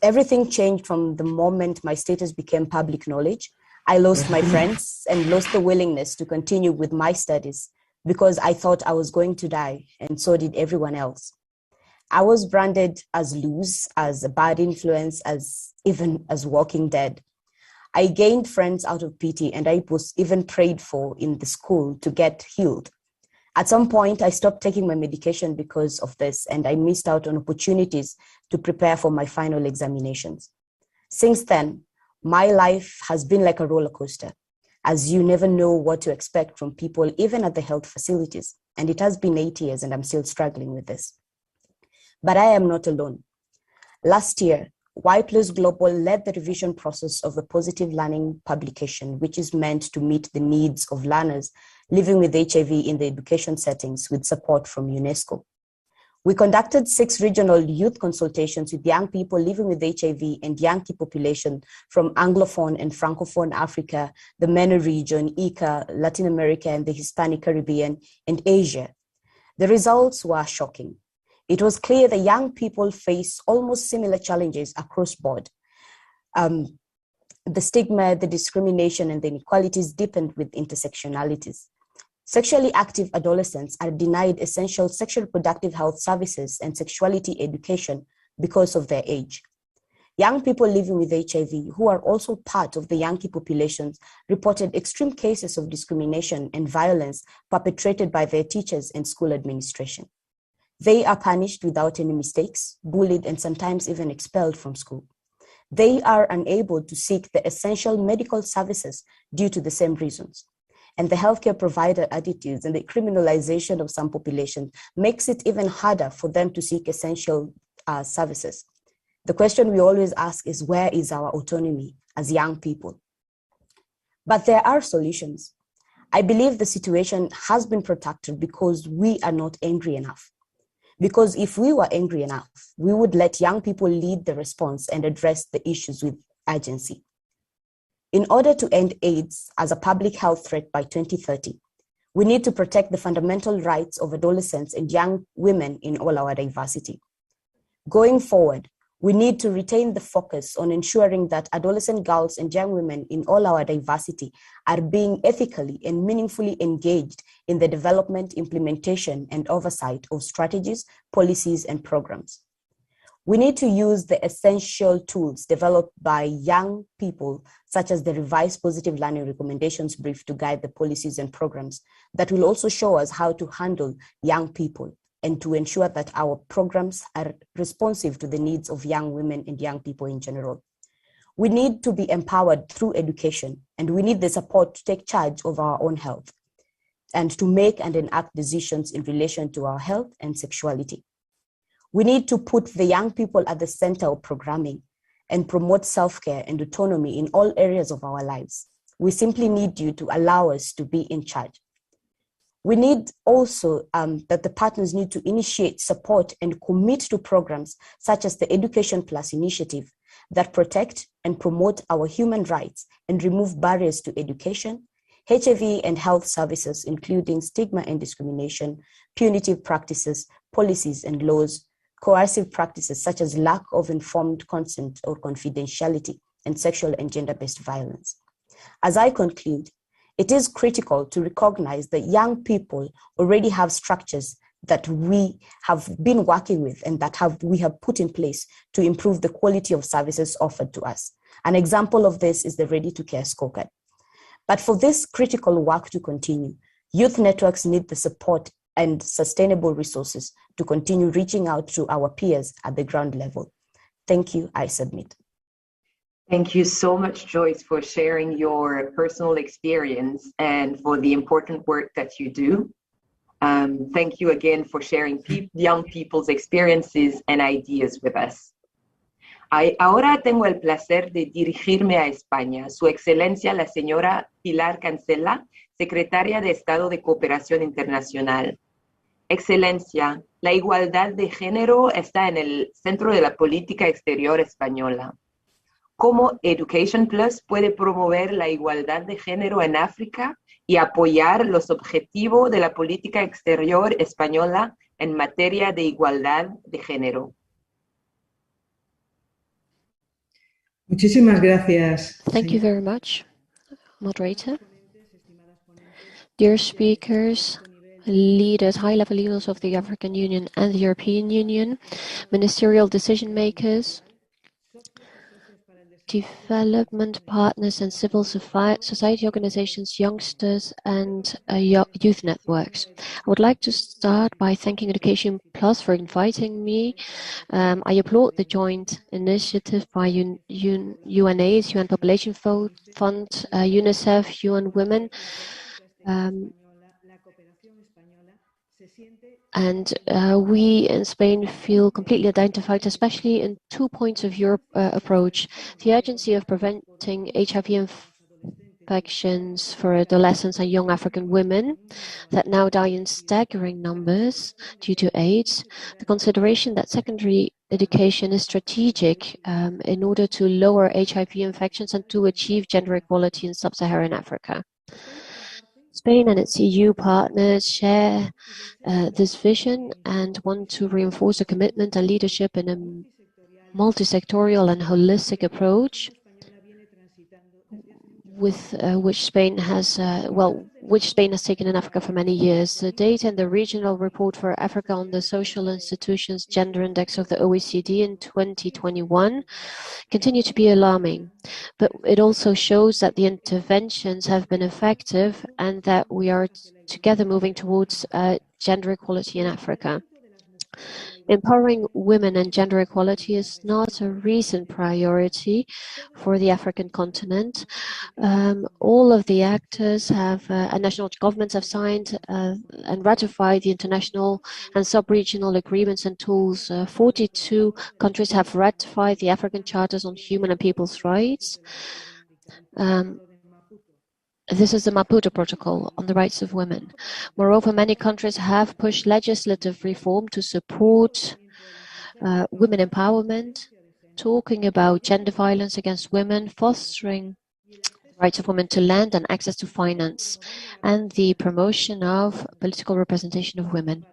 Everything changed from the moment my status became public knowledge. I lost my friends and lost the willingness to continue with my studies because I thought I was going to die, and so did everyone else. I was branded as loose, as a bad influence, even as walking dead. I gained friends out of pity, and I was even prayed for in the school to get healed. At some point, I stopped taking my medication because of this, and I missed out on opportunities to prepare for my final examinations. Since then, my life has been like a roller coaster, as you never know what to expect from people, even at the health facilities. And it has been 8 years, and I'm still struggling with this. But I am not alone. Last year, Y+ Global led the revision process of the Positive Learning publication, which is meant to meet the needs of learners living with HIV in the education settings with support from UNESCO. We conducted 6 regional youth consultations with young people living with HIV and young key population from Anglophone and Francophone Africa, the MENA region, ICA, Latin America, and the Hispanic Caribbean, and Asia. The results were shocking. It was clear that young people face almost similar challenges across board. The stigma, the discrimination, and the inequalities deepened with intersectionalities. Sexually active adolescents are denied essential sexual reproductive health services and sexuality education because of their age. Young people living with HIV, who are also part of the young key populations, reported extreme cases of discrimination and violence perpetrated by their teachers and school administration. They are punished without any mistakes, bullied, and sometimes even expelled from school. They are unable to seek the essential medical services due to the same reasons. And the healthcare provider attitudes and the criminalization of some populations makes it even harder for them to seek essential services. The question we always ask is, where is our autonomy as young people? But there are solutions. I believe the situation has been protracted because we are not angry enough. Because if we were angry enough, we would let young people lead the response and address the issues with urgency. In order to end AIDS as a public health threat by 2030, we need to protect the fundamental rights of adolescents and young women in all our diversity. Going forward, We need to retain the focus on ensuring that adolescent girls and young women in all our diversity are being ethically and meaningfully engaged in the development, implementation, and oversight of strategies, policies, and programs. We need to use the essential tools developed by young people, such as the revised positive learning recommendations brief, to guide the policies and programs that will also show us how to handle young people and to ensure that our programs are responsive to the needs of young women and young people in general. We need to be empowered through education, and we need the support to take charge of our own health and to make and enact decisions in relation to our health and sexuality. We need to put the young people at the center of programming and promote self-care and autonomy in all areas of our lives. We simply need you to allow us to be in charge. We need also that the partners need to initiate, support, and commit to programs such as the Education Plus initiative that protect and promote our human rights and remove barriers to education, HIV and health services, including stigma and discrimination, punitive practices, policies and laws, coercive practices such as lack of informed consent or confidentiality, and sexual and gender-based violence. As I conclude, it is critical to recognize that young people already have structures that we have been working with and that we have put in place to improve the quality of services offered to us. An example of this is the Ready to Care scorecard. But for this critical work to continue, youth networks need the support and sustainable resources to continue reaching out to our peers at the ground level. Thank you. I submit. Thank you so much, Joyce, for sharing your personal experience and for the important work that you do. Thank you again for sharing young people's experiences and ideas with us. Ahora tengo el placer de dirigirme a España. Su Excelencia, la señora Pilar Cancela, Secretaria de Estado de Cooperación Internacional. Excelencia, la igualdad de género está en el centro de la política exterior española. ¿Cómo Education Plus puede promover la igualdad de género en África y apoyar los objetivos de la política exterior española en materia de igualdad de género? Muchísimas gracias. Thank you very much, moderator. Dear speakers, leaders, high-level leaders of the African Union and the European Union, ministerial decision makers, development partners and civil society organizations, youngsters and youth networks. I would like to start by thanking Education Plus for inviting me. I applaud the joint initiative by UNAIDS, UN Population Fund, UNICEF, UN Women, and we in Spain feel completely identified, especially in 2 points of your approach. The urgency of preventing HIV infections for adolescents and young African women that now die in staggering numbers due to AIDS. The consideration that secondary education is strategic in order to lower HIV infections and to achieve gender equality in sub-Saharan Africa. Spain and its EU partners share this vision and want to reinforce a commitment and leadership in a multi-sectorial and holistic approach with which Spain has taken in Africa for many years. The data in the regional report for Africa on the Social Institutions Gender Index of the OECD in 2021 continue to be alarming, but it also shows that the interventions have been effective and that we are together moving towards gender equality in Africa. Empowering women and gender equality is not a recent priority for the African continent. All of the actors have, and national governments have signed and ratified the international and sub-regional agreements and tools. 42 countries have ratified the African Charters on Human and People's Rights. This is the Maputo Protocol on the rights of women. Moreover, many countries have pushed legislative reform to support women empowerment, talking about gender violence against women, fostering the rights of women to land and access to finance, and the promotion of political representation of women.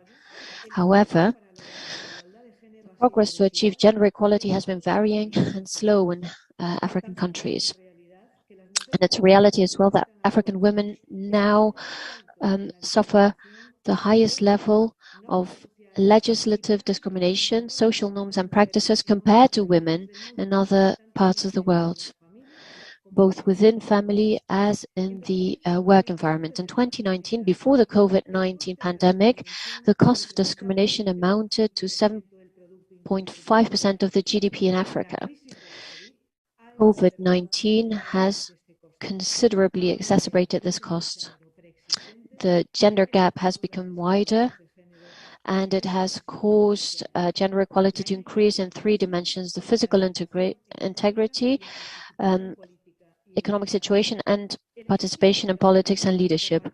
However, Progress to achieve gender equality has been varying and slow in African countries. And it's a reality as well that African women now suffer the highest level of legislative discrimination, social norms and practices compared to women in other parts of the world, both within family as in the work environment. In 2019, before the COVID-19 pandemic, the cost of discrimination amounted to 7.5% of the GDP in Africa. COVID-19 has considerably exacerbated this cost. The gender gap has become wider, and it has caused gender equality to increase in three dimensions: the physical integrity, economic situation, and participation in politics and leadership.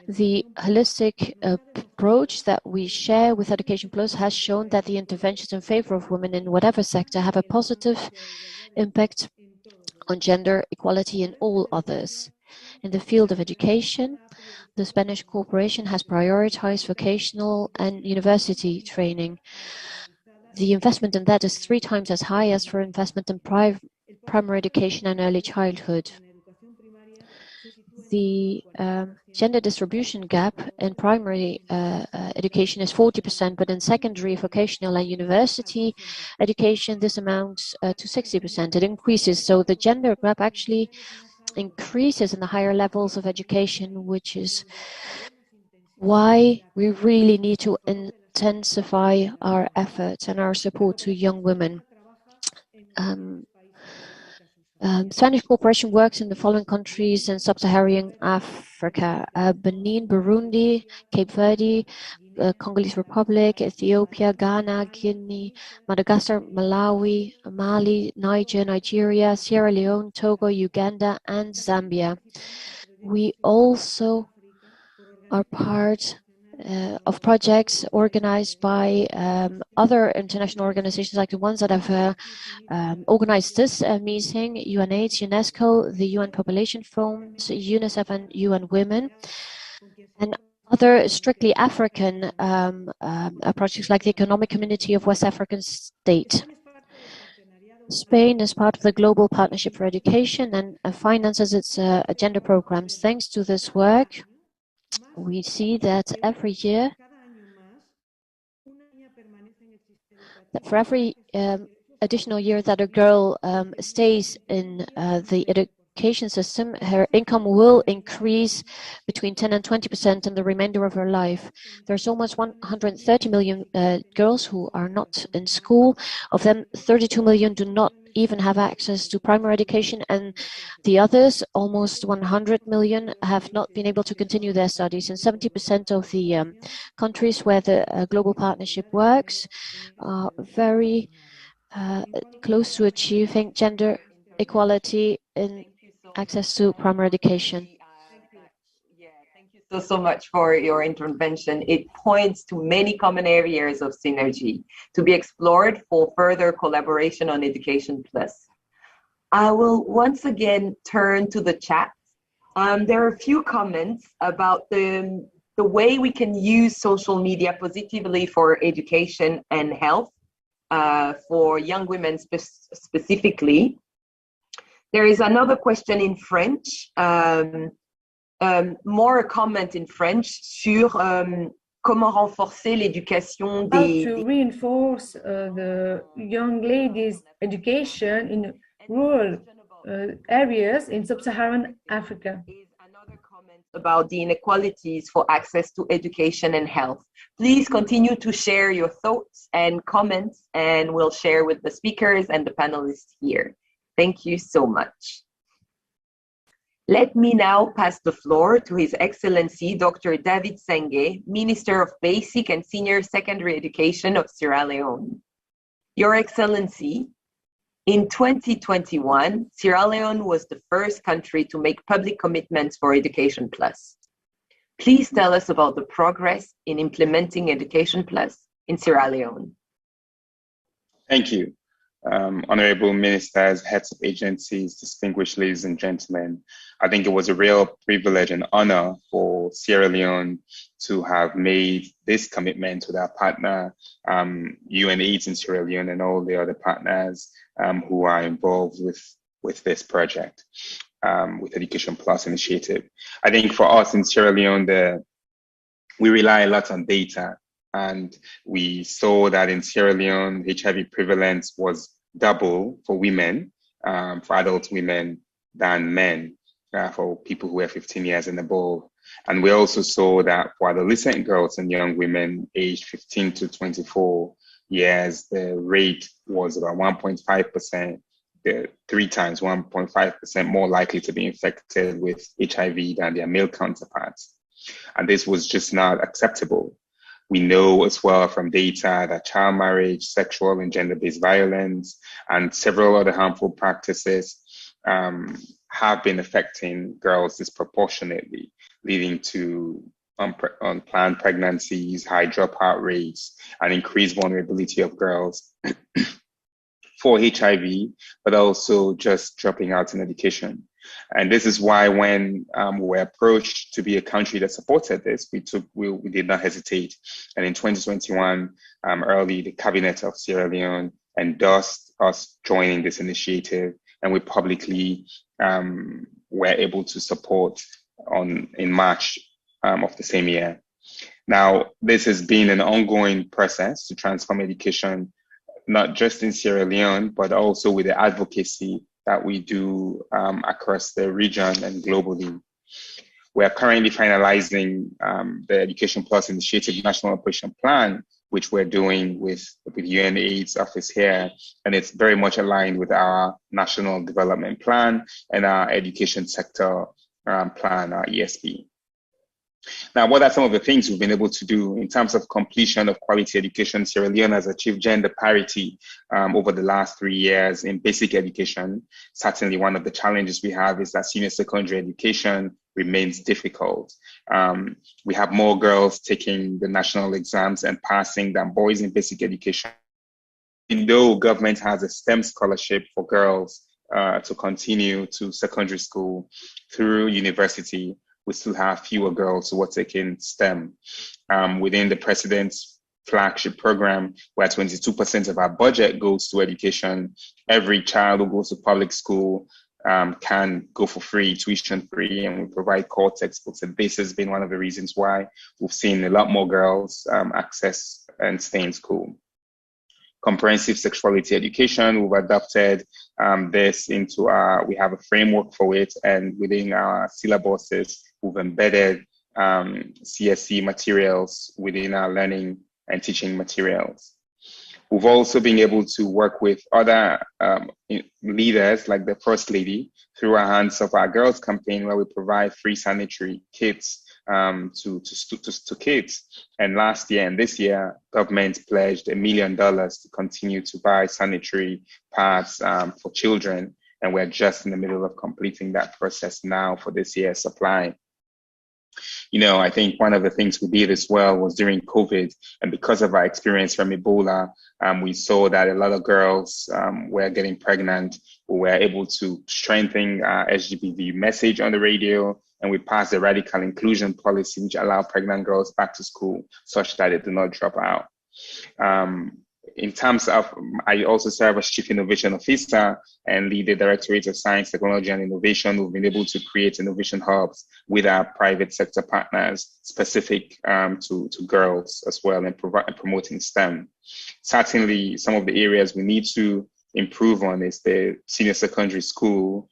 The holistic approach that we share with Education Plus has shown that the interventions in favor of women in whatever sector have a positive impact on gender equality in all others. In the field of education, the Spanish corporation has prioritized vocational and university training. The investment in that is 3 times as high as for investment in primary education and early childhood. The gender distribution gap in primary education is 40%, but in secondary, vocational and university education, this amounts to 60%. It increases, so the gender gap actually increases in the higher levels of education, which is why we really need to intensify our efforts and our support to young women. Spanish cooperation works in the following countries in sub-Saharan Africa: Benin, Burundi, Cape Verde, Congolese Republic, Ethiopia, Ghana, Guinea, Madagascar, Malawi, Mali, Niger, Nigeria, Sierra Leone, Togo, Uganda, and Zambia. We also are part of projects organized by other international organizations like the ones that have organized this meeting: UNAIDS, UNESCO, the UN Population Fund, UNICEF and UN Women, and other strictly African projects like the Economic Community of West African States. Spain is part of the Global Partnership for Education and finances its gender programs. Thanks to this work, we see that every year, that for every additional year that a girl stays in the education system, her income will increase between 10 and 20% in the remainder of her life. There's almost 130 million girls who are not in school. Of them, 32 million do not even have access to primary education, and the others, almost 100 million, have not been able to continue their studies. In 70% of the countries where the Global Partnership works are very close to achieving gender equality in access to primary education. Thank you so much for your intervention. It points to many common areas of synergy to be explored for further collaboration on Education Plus. I will once again turn to the chat. There are a few comments about the way we can use social media positively for education and health, for young women specifically. There is another question in French, more a comment in French sur comment renforcer l'éducation des... How to reinforce the young ladies' education in rural areas in sub-Saharan Africa. Another comment about the inequalities for access to education and health. Please continue to share your thoughts and comments, and we'll share with the speakers and the panelists here. Thank you so much. Let me now pass the floor to His Excellency Dr. David Senge, Minister of Basic and Senior Secondary Education of Sierra Leone. Your Excellency, in 2021, Sierra Leone was the first country to make public commitments for Education Plus. Please tell us about the progress in implementing Education Plus in Sierra Leone. Thank you. honorable ministers, heads of agencies, distinguished ladies and gentlemen. I think it was a real privilege and honor for Sierra Leone to have made this commitment with our partner, UNAIDS in Sierra Leone, and all the other partners who are involved with this project, with Education Plus initiative. I think for us in Sierra Leone, we rely a lot on data. And we saw that in Sierra Leone, HIV prevalence was double for women, for adult women, than men, for people who were 15 years and above. And we also saw that for adolescent girls and young women aged 15 to 24 years, the rate was about 1.5%, 3 times 1.5% more likely to be infected with HIV than their male counterparts. And this was just not acceptable. We know as well from data that child marriage, sexual and gender-based violence, and several other harmful practices have been affecting girls disproportionately, leading to unplanned pregnancies, high dropout rates, and increased vulnerability of girls for HIV, but also just dropping out in education. And this is why when we were approached to be a country that supported this, we did not hesitate. And in 2021, early, the cabinet of Sierra Leone endorsed us joining this initiative, and we publicly were able to support in March of the same year. Now, this has been an ongoing process to transform education, not just in Sierra Leone, but also with the advocacy that we do across the region and globally. We are currently finalizing the Education Plus Initiative National Operation Plan, which we're doing with UNAIDS office here. And it's very much aligned with our National Development Plan and our Education Sector Plan, our ESP. Now, what are some of the things we've been able to do in terms of completion of quality education? Sierra Leone has achieved gender parity over the last 3 years in basic education. Certainly one of the challenges we have is that senior secondary education remains difficult. We have more girls taking the national exams and passing than boys in basic education. Though government has a STEM scholarship for girls to continue to secondary school through university, we still have fewer girls who are taking STEM. Within the president's flagship program, where 22% of our budget goes to education, every child who goes to public school can go for free, tuition free, and we provide core textbooks. And this has been one of the reasons why we've seen a lot more girls access and stay in school. Comprehensive sexuality education, we've adopted this into we have a framework for it, and within our syllabuses, we've embedded CSC materials within our learning and teaching materials. We've also been able to work with other leaders, like the First Lady, through our Hands of Our Girls campaign, where we provide free sanitary kits to kids. And last year and this year, government pledged $1 million to continue to buy sanitary pads for children. And we're just in the middle of completing that process now for this year's supply. You know, I think one of the things we did as well was during COVID, and because of our experience from Ebola, we saw that a lot of girls were getting pregnant. We were able to strengthen our SGBV message on the radio, and we passed a radical inclusion policy which allowed pregnant girls back to school such that they do not drop out. In terms of, I also serve as Chief Innovation Officer and lead the Directorate of Science, Technology and Innovation. We've been able to create innovation hubs with our private sector partners specific to girls as well, and promoting STEM. Certainly, some of the areas we need to improve on is the senior secondary school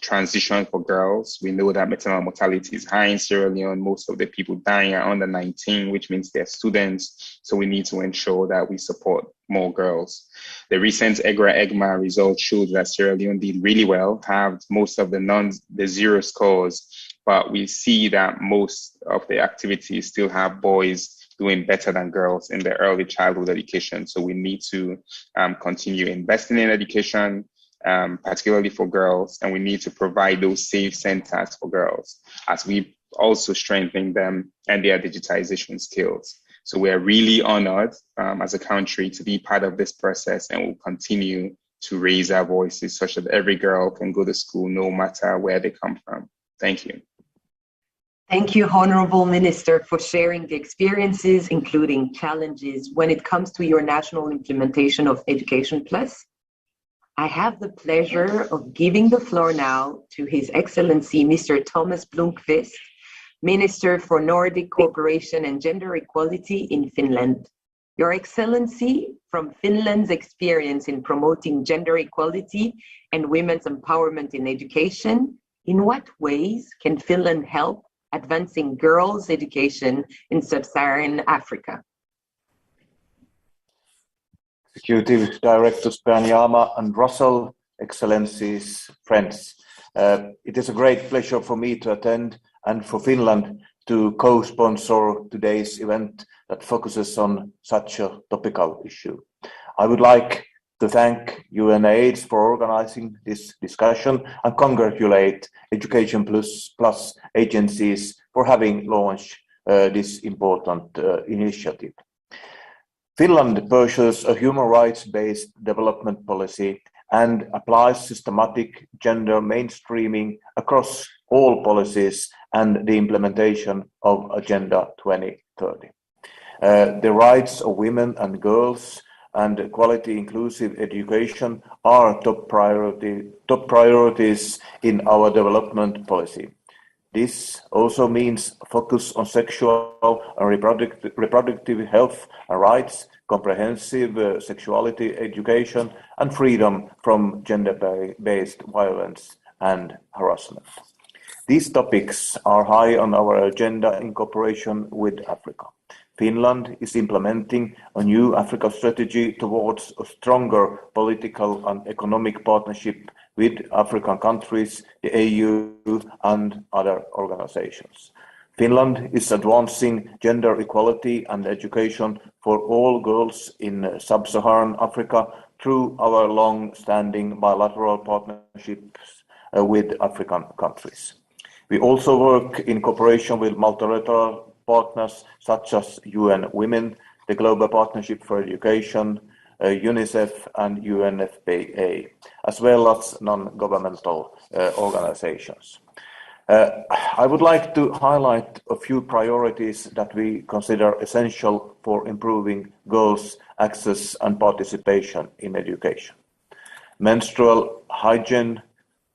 transition for girls. We know that maternal mortality is high in Sierra Leone. Most of the people dying are under 19, which means they're students. So we need to ensure that we support more girls. The recent EGRA-EGMA results showed that Sierra Leone did really well, have most of the zero scores, but we see that most of the activities still have boys doing better than girls in their early childhood education. So we need to continue investing in education, particularly for girls, and we need to provide those safe centers for girls as we also strengthen them and their digitization skills. So we are really honored as a country to be part of this process, and we'll continue to raise our voices such that every girl can go to school no matter where they come from. Thank you. Thank you, Honorable Minister, for sharing the experiences, including challenges, when it comes to your national implementation of Education Plus. I have the pleasure of giving the floor now to His Excellency, Mr. Thomas Blomqvist, Minister for Nordic Cooperation and Gender Equality in Finland. Your Excellency, from Finland's experience in promoting gender equality and women's empowerment in education, in what ways can Finland help advancing girls' education in sub-Saharan Africa? Executive Directors Banyama and Russell, Excellencies, friends. It is a great pleasure for me to attend and for Finland to co-sponsor today's event that focuses on such a topical issue. I would like to thank UNAIDS for organizing this discussion and congratulate Education Plus agencies for having launched this important initiative. Finland pursues a human rights-based development policy and applies systematic gender mainstreaming across all policies and the implementation of Agenda 2030. The rights of women and girls and quality inclusive education are top priorities in our development policy. This also means focus on sexual and reproductive health and rights, comprehensive sexuality education, and freedom from gender-based violence and harassment. These topics are high on our agenda in cooperation with Africa. Finland is implementing a new Africa strategy towards a stronger political and economic partnership with African countries, the AU, and other organizations. Finland is advancing gender equality and education for all girls in sub-Saharan Africa through our long-standing bilateral partnerships with African countries. We also work in cooperation with multilateral partners such as UN Women, the Global Partnership for Education, UNICEF and UNFPA, as well as non-governmental organizations. I would like to highlight a few priorities that we consider essential for improving girls' access and participation in education. Menstrual hygiene,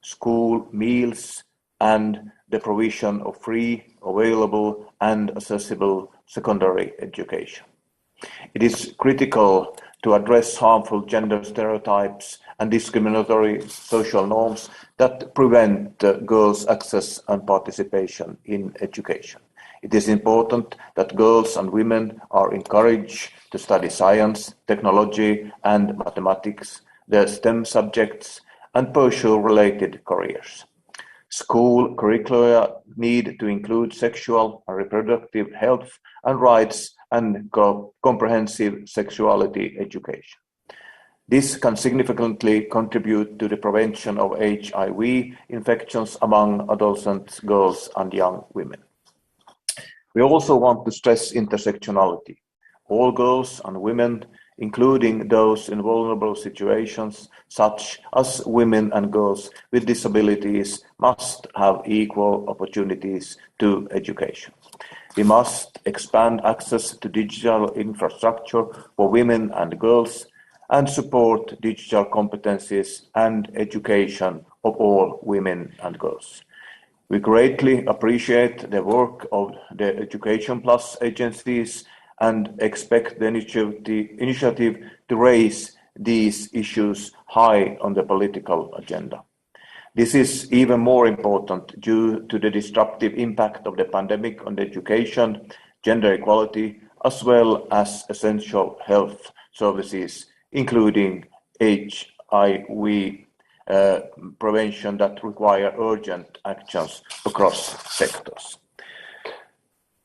school meals, and the provision of free, available, and accessible secondary education. It is critical to address harmful gender stereotypes and discriminatory social norms that prevent girls' access and participation in education. It is important that girls and women are encouraged to study science, technology, and mathematics, the STEM subjects, and pursue related careers. School curricula need to include sexual and reproductive health and rights and comprehensive sexuality education. This can significantly contribute to the prevention of HIV infections among adolescent girls and young women. We also want to stress intersectionality. All girls and women, including those in vulnerable situations, such as women and girls with disabilities, must have equal opportunities to education. We must expand access to digital infrastructure for women and girls and support digital competencies and education of all women and girls. We greatly appreciate the work of the Education Plus agencies and expect the initiative to raise these issues high on the political agenda. This is even more important due to the disruptive impact of the pandemic on education, gender equality, as well as essential health services, including HIV prevention that require urgent actions across sectors.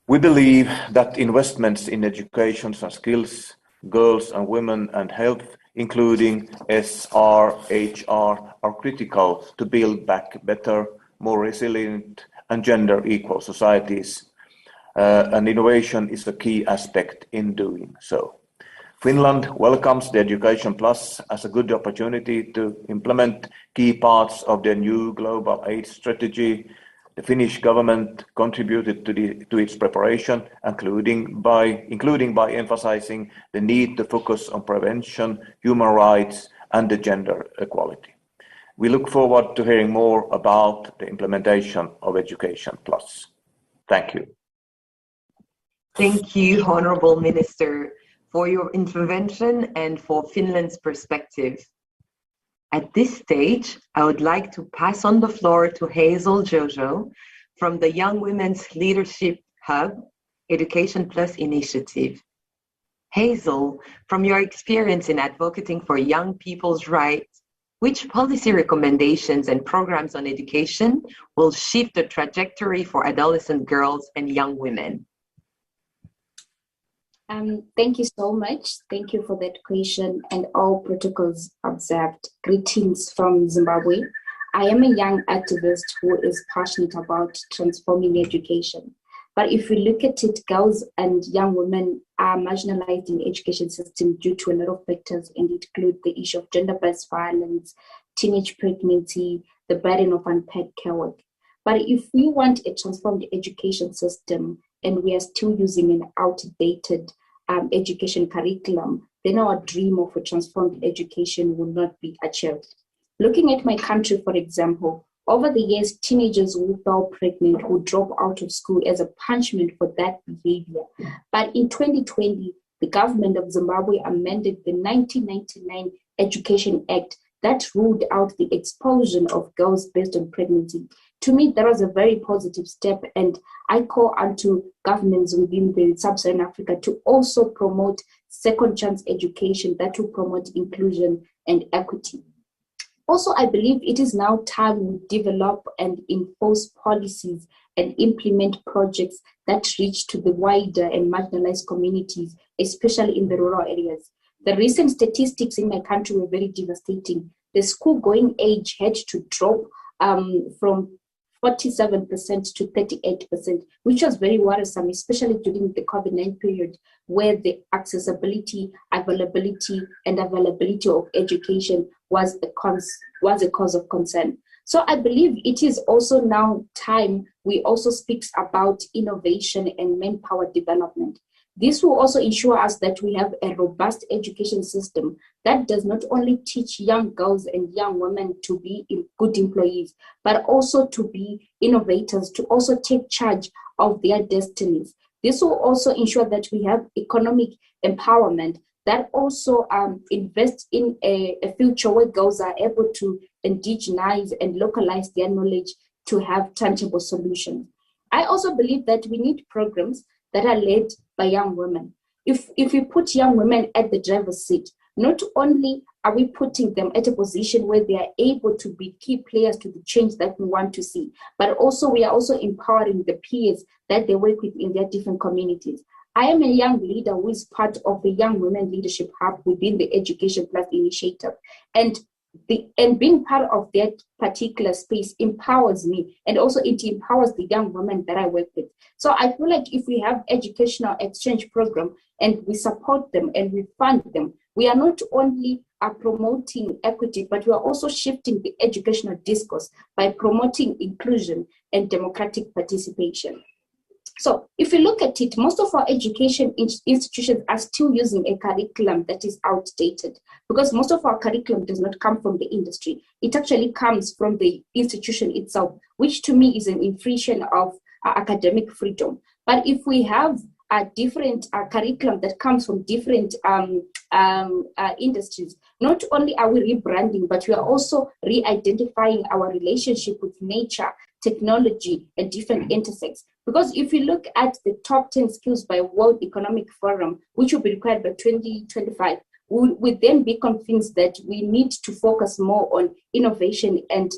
We believe that investments in education and skills, girls and women and health, including SR/HR, are critical to build back better, more resilient and gender equal societies. and innovation is a key aspect in doing so. Finland welcomes the Education Plus as a good opportunity to implement key parts of the new global aid strategy. The Finnish government contributed to its preparation, including by emphasizing the need to focus on prevention, human rights, and the gender equality. We look forward to hearing more about the implementation of Education Plus. Thank you. Thank you, Honorable Minister, for your intervention and for Finland's perspective. At this stage, I would like to pass on the floor to Hazel Jojo from the Young Women's Leadership Hub Education Plus initiative. Hazel, from your experience in advocating for young people's rights, which policy recommendations and programs on education will shift the trajectory for adolescent girls and young women? Thank you so much. Thank you for that question and all protocols observed. Greetings from Zimbabwe. I am a young activist who is passionate about transforming education. But if we look at it, girls and young women are marginalized in the education system due to a lot of factors, and it includes the issue of gender-based violence, teenage pregnancy, the burden of unpaid care work. But if we want a transformed education system, and we are still using an outdated education curriculum, then our dream of a transformed education will not be achieved. Looking at my country, for example, over the years, teenagers who fell pregnant would drop out of school as a punishment for that behavior. But in 2020, the government of Zimbabwe amended the 1999 Education Act that ruled out the expulsion of girls based on pregnancy. To me, that was a very positive step, and I call onto governments within the sub-Saharan Africa to also promote second chance education that will promote inclusion and equity. Also, I believe it is now time we develop and enforce policies and implement projects that reach to the wider and marginalized communities, especially in the rural areas. The recent statistics in my country were very devastating. The school-going age had to drop from 47% to 38%, which was very worrisome, especially during the COVID-19 period, where the accessibility, availability of education was a cause of concern. So I believe it is also now time we also speak about innovation and manpower development. This will also ensure us that we have a robust education system that does not only teach young girls and young women to be good employees, but also to be innovators, to also take charge of their destinies. This will also ensure that we have economic empowerment that also invests in a future where girls are able to indigenize and localize their knowledge to have tangible solutions. I also believe that we need programs that are led by young women. If we put young women at the driver's seat, not only are we putting them at a position where they are able to be key players to the change that we want to see, but also we are also empowering the peers that they work with in their different communities. I am a young leader who is part of the Young Women Leadership Hub within the Education Plus initiative. And being part of that particular space empowers me, and also it empowers the young women that I work with. So I feel like if we have educational exchange program and we support them and we fund them, we are not only promoting equity, but we are also shifting the educational discourse by promoting inclusion and democratic participation. So if you look at it, most of our education institutions are still using a curriculum that is outdated, because most of our curriculum does not come from the industry. It actually comes from the institution itself, which to me is an infringement of academic freedom. But if we have a different curriculum that comes from different industries, not only are we rebranding, but we are also re-identifying our relationship with nature, technology, and different intersects. Because if you look at the top 10 skills by World Economic Forum, which will be required by 2025, we would then be convinced that we need to focus more on innovation and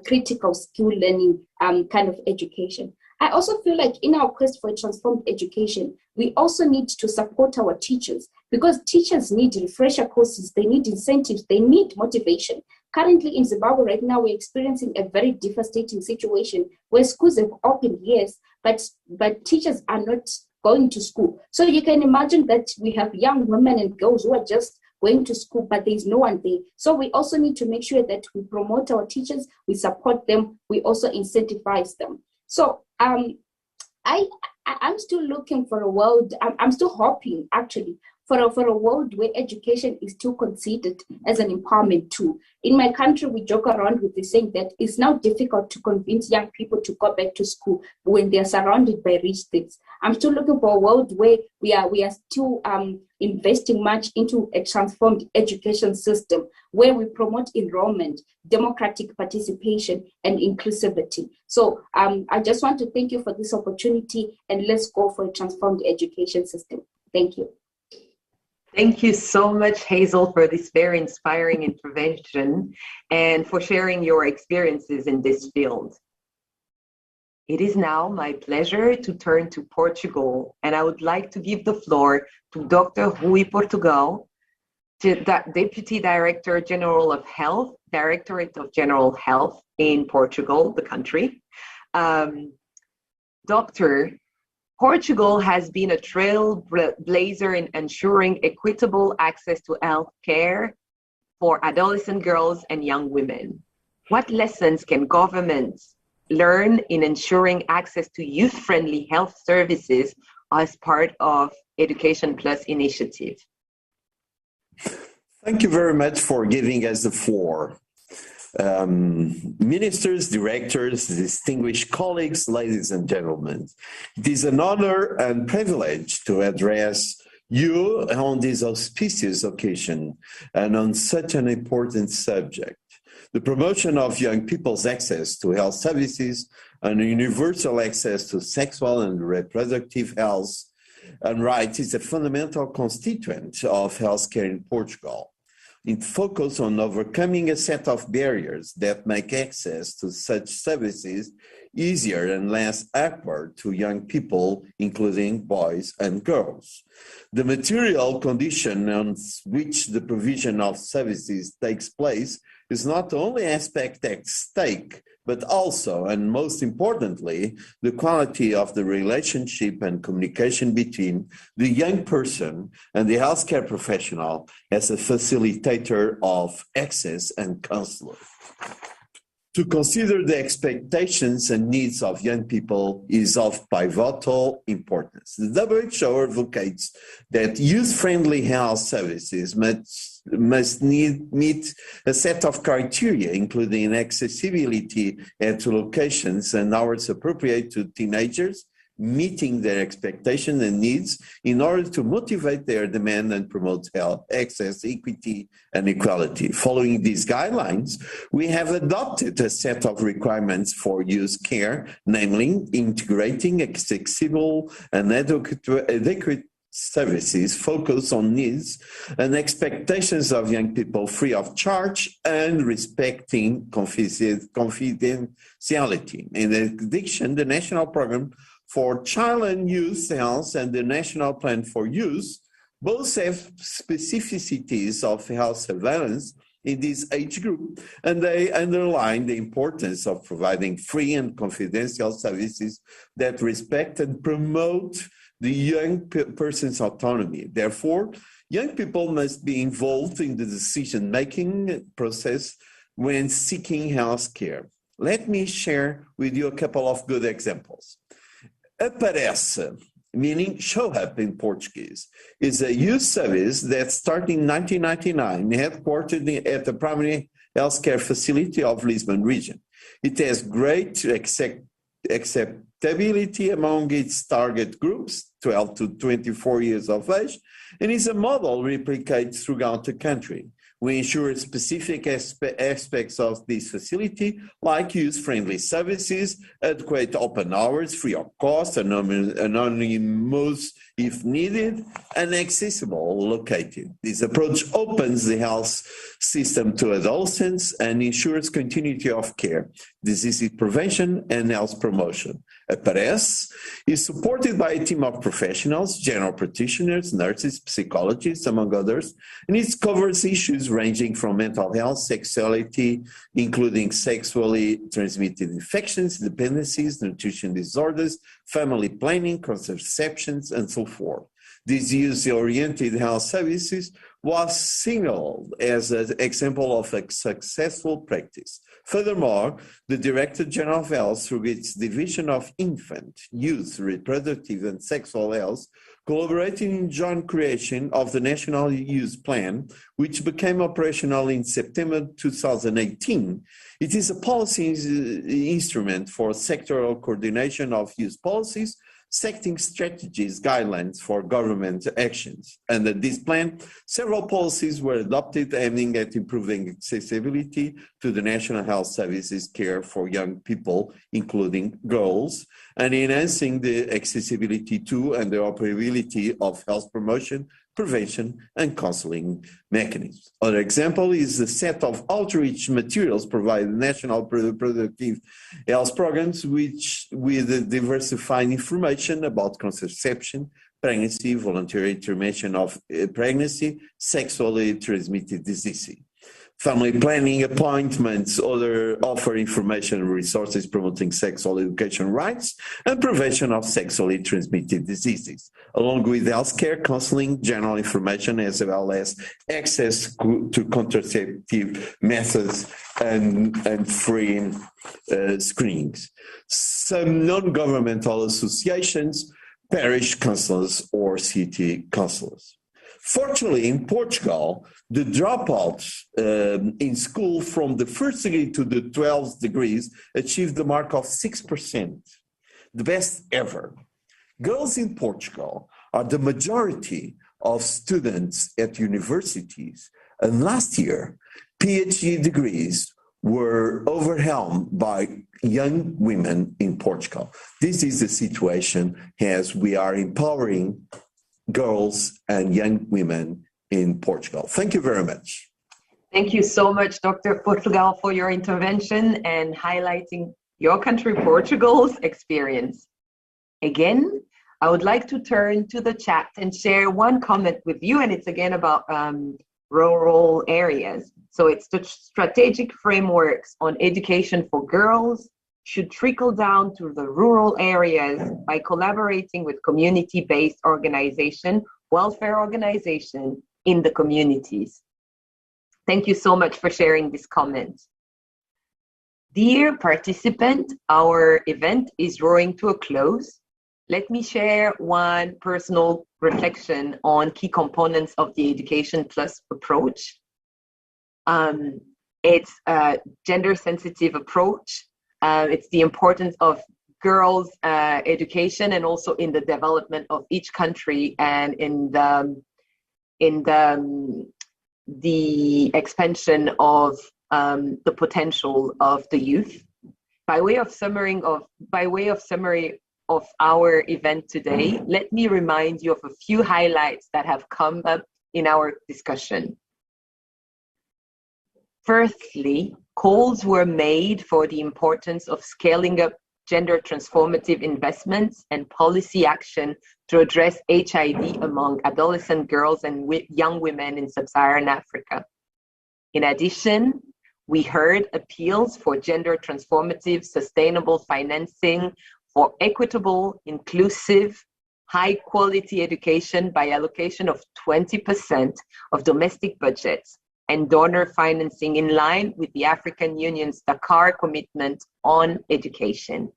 critical skill learning kind of education. I also feel like in our quest for a transformed education, we also need to support our teachers, because teachers need refresher courses, they need incentives, they need motivation. Currently in Zimbabwe right now, we're experiencing a very devastating situation where schools have opened, yes, but teachers are not going to school. So you can imagine that we have young women and girls who are just going to school, but there's no one there. So we also need to make sure that we promote our teachers, we support them, we also incentivize them. So I'm still looking for a world, I'm still hoping actually for a world where education is still considered as an empowerment tool. In my country, we joke around with the saying that it's now difficult to convince young people to go back to school when they're surrounded by rich kids. I'm still looking for a world where we are still investing much into a transformed education system where we promote enrollment, democratic participation, and inclusivity. So I just want to thank you for this opportunity, and let's go for a transformed education system. Thank you. Thank you so much, Hazel, for this very inspiring intervention and for sharing your experiences in this field. It is now my pleasure to turn to Portugal, and I would like to give the floor to Dr. Rui Portugal, Deputy Director General of Health, Directorate of General Health in Portugal, the country. Doctor, Portugal has been a trailblazer in ensuring equitable access to health care for adolescent girls and young women. What lessons can governments learn in ensuring access to youth-friendly health services as part of Education Plus initiative? Thank you very much for giving us the floor. Ministers, directors, distinguished colleagues, ladies and gentlemen, it is an honor and privilege to address you on this auspicious occasion and on such an important subject. The promotion of young people's access to health services and universal access to sexual and reproductive health and rights is a fundamental constituent of healthcare in Portugal. It focuses on overcoming a set of barriers that make access to such services easier and less awkward to young people, including boys and girls. The material condition on which the provision of services takes place is not the only aspect at stake, but also, and most importantly, the quality of the relationship and communication between the young person and the healthcare professional as a facilitator of access and counselor. To consider the expectations and needs of young people is of pivotal importance. The WHO advocates that youth-friendly health services must meet a set of criteria, including accessibility at locations and hours appropriate to teenagers, meeting their expectations and needs in order to motivate their demand and promote health, access, equity, and equality. Following these guidelines, we have adopted a set of requirements for youth care, namely integrating accessible and adequate services focus on needs and expectations of young people free of charge and respecting confidentiality. In addition, the National Program for Child and Youth Health and the National Plan for Youth both have specificities of health surveillance in this age group, and they underline the importance of providing free and confidential services that respect and promote the young person's autonomy. Therefore, young people must be involved in the decision-making process when seeking health care. Let me share with you a couple of good examples. Aparece, meaning show up in Portuguese, is a youth service that started in 1999, headquartered at the primary healthcare facility of Lisbon region. It has great acceptability among its target groups, 12 to 24 years of age, and is a model replicated throughout the country. We ensure specific aspects of this facility, like youth-friendly services, adequate open hours, free of cost, anonymous if needed, and accessible located. This approach opens the health system to adolescents and ensures continuity of care, disease prevention, and health promotion. Aparece is supported by a team of professionals, general practitioners, nurses, psychologists, among others, and it covers issues ranging from mental health, sexuality, including sexually transmitted infections, dependencies, nutrition disorders, family planning, contraceptions, and so forth. This youth-oriented health services was signaled as an example of a successful practice. Furthermore, the Director General of Health, through its Division of Infant, Youth, Reproductive and Sexual Health, collaborating in joint creation of the National Youth Plan, which became operational in September 2018. It is a policy instrument for sectoral coordination of youth policies, setting strategies, guidelines for government actions. Under this plan, several policies were adopted aiming at improving accessibility to the National Health Services care for young people, including girls, and enhancing the accessibility to and the operability of health promotion, prevention, and counseling mechanisms. Other example is the set of outreach materials provided national reproductive health programs, which with diversified information about contraception, pregnancy, voluntary termination of pregnancy, sexually transmitted disease. Family planning appointments offer information and resources promoting sexual education rights and prevention of sexually transmitted diseases, along with healthcare, counseling, general information, as well as access to contraceptive methods and free screenings. Some non-governmental associations, parish councillors or city councillors. Fortunately, in Portugal, the dropouts in school from the first degree to the 12th degrees achieved the mark of 6%, the best ever. Girls in Portugal are the majority of students at universities, and last year, PhD degrees were overwhelmed by young women in Portugal. This is the situation as we are empowering girls and young women in Portugal. Thank you very much. Thank you so much, Dr. Portugal, for your intervention and highlighting your country, Portugal's experience. Again, I would like to turn to the chat and share one comment with you, and it's again about rural areas. So it's the strategic frameworks on education for girls should trickle down to the rural areas by collaborating with community-based organization, welfare organization in the communities. Thank you so much for sharing this comment. Dear participant, our event is drawing to a close. Let me share one personal reflection on key components of the Education Plus approach. It's a gender-sensitive approach. It's the importance of girls' education and also in the development of each country and in the expansion of the potential of the youth. By way of summary of our event today, let me remind you of a few highlights that have come up in our discussion. Firstly, calls were made for the importance of scaling up gender transformative investments and policy action to address HIV among adolescent girls and young women in sub-Saharan Africa. In addition, we heard appeals for gender transformative, sustainable financing for equitable, inclusive, high-quality education by allocation of 20% of domestic budgets and donor financing in line with the African Union's Dakar commitment on education.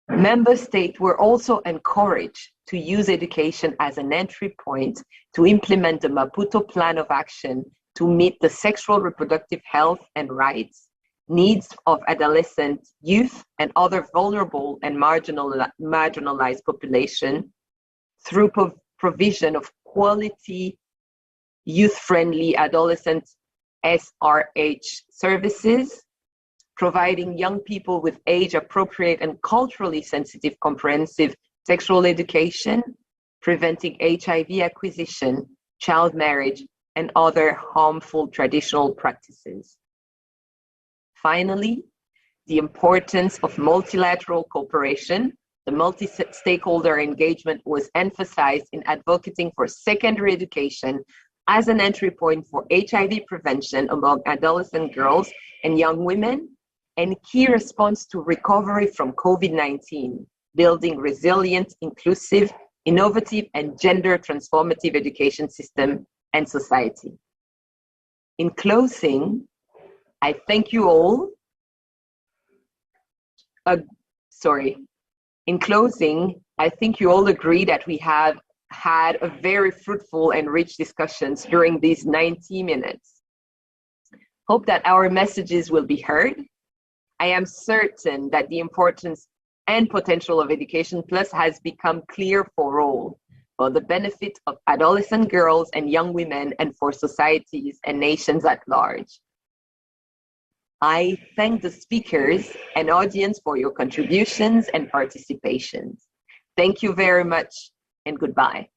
Member states were also encouraged to use education as an entry point to implement the Maputo Plan of Action to meet the sexual reproductive health and rights needs of adolescent youth and other vulnerable and marginalized population through provision of quality youth-friendly adolescent SRH services, providing young people with age-appropriate and culturally sensitive comprehensive sexual education, preventing HIV acquisition, child marriage, and other harmful traditional practices. Finally, the importance of multilateral cooperation. The multi-stakeholder engagement was emphasized in advocating for secondary education as an entry point for HIV prevention among adolescent girls and young women, and key response to recovery from COVID-19, building resilient, inclusive, innovative, and gender transformative education system and society. In closing, I thank you all. In closing, I think you all agree that we have had a very fruitful and rich discussions during these 90 minutes. Hope that our messages will be heard. I am certain that the importance and potential of Education Plus has become clear for all, for the benefit of adolescent girls and young women and for societies and nations at large. I thank the speakers and audience for your contributions and participations. Thank you very much and goodbye.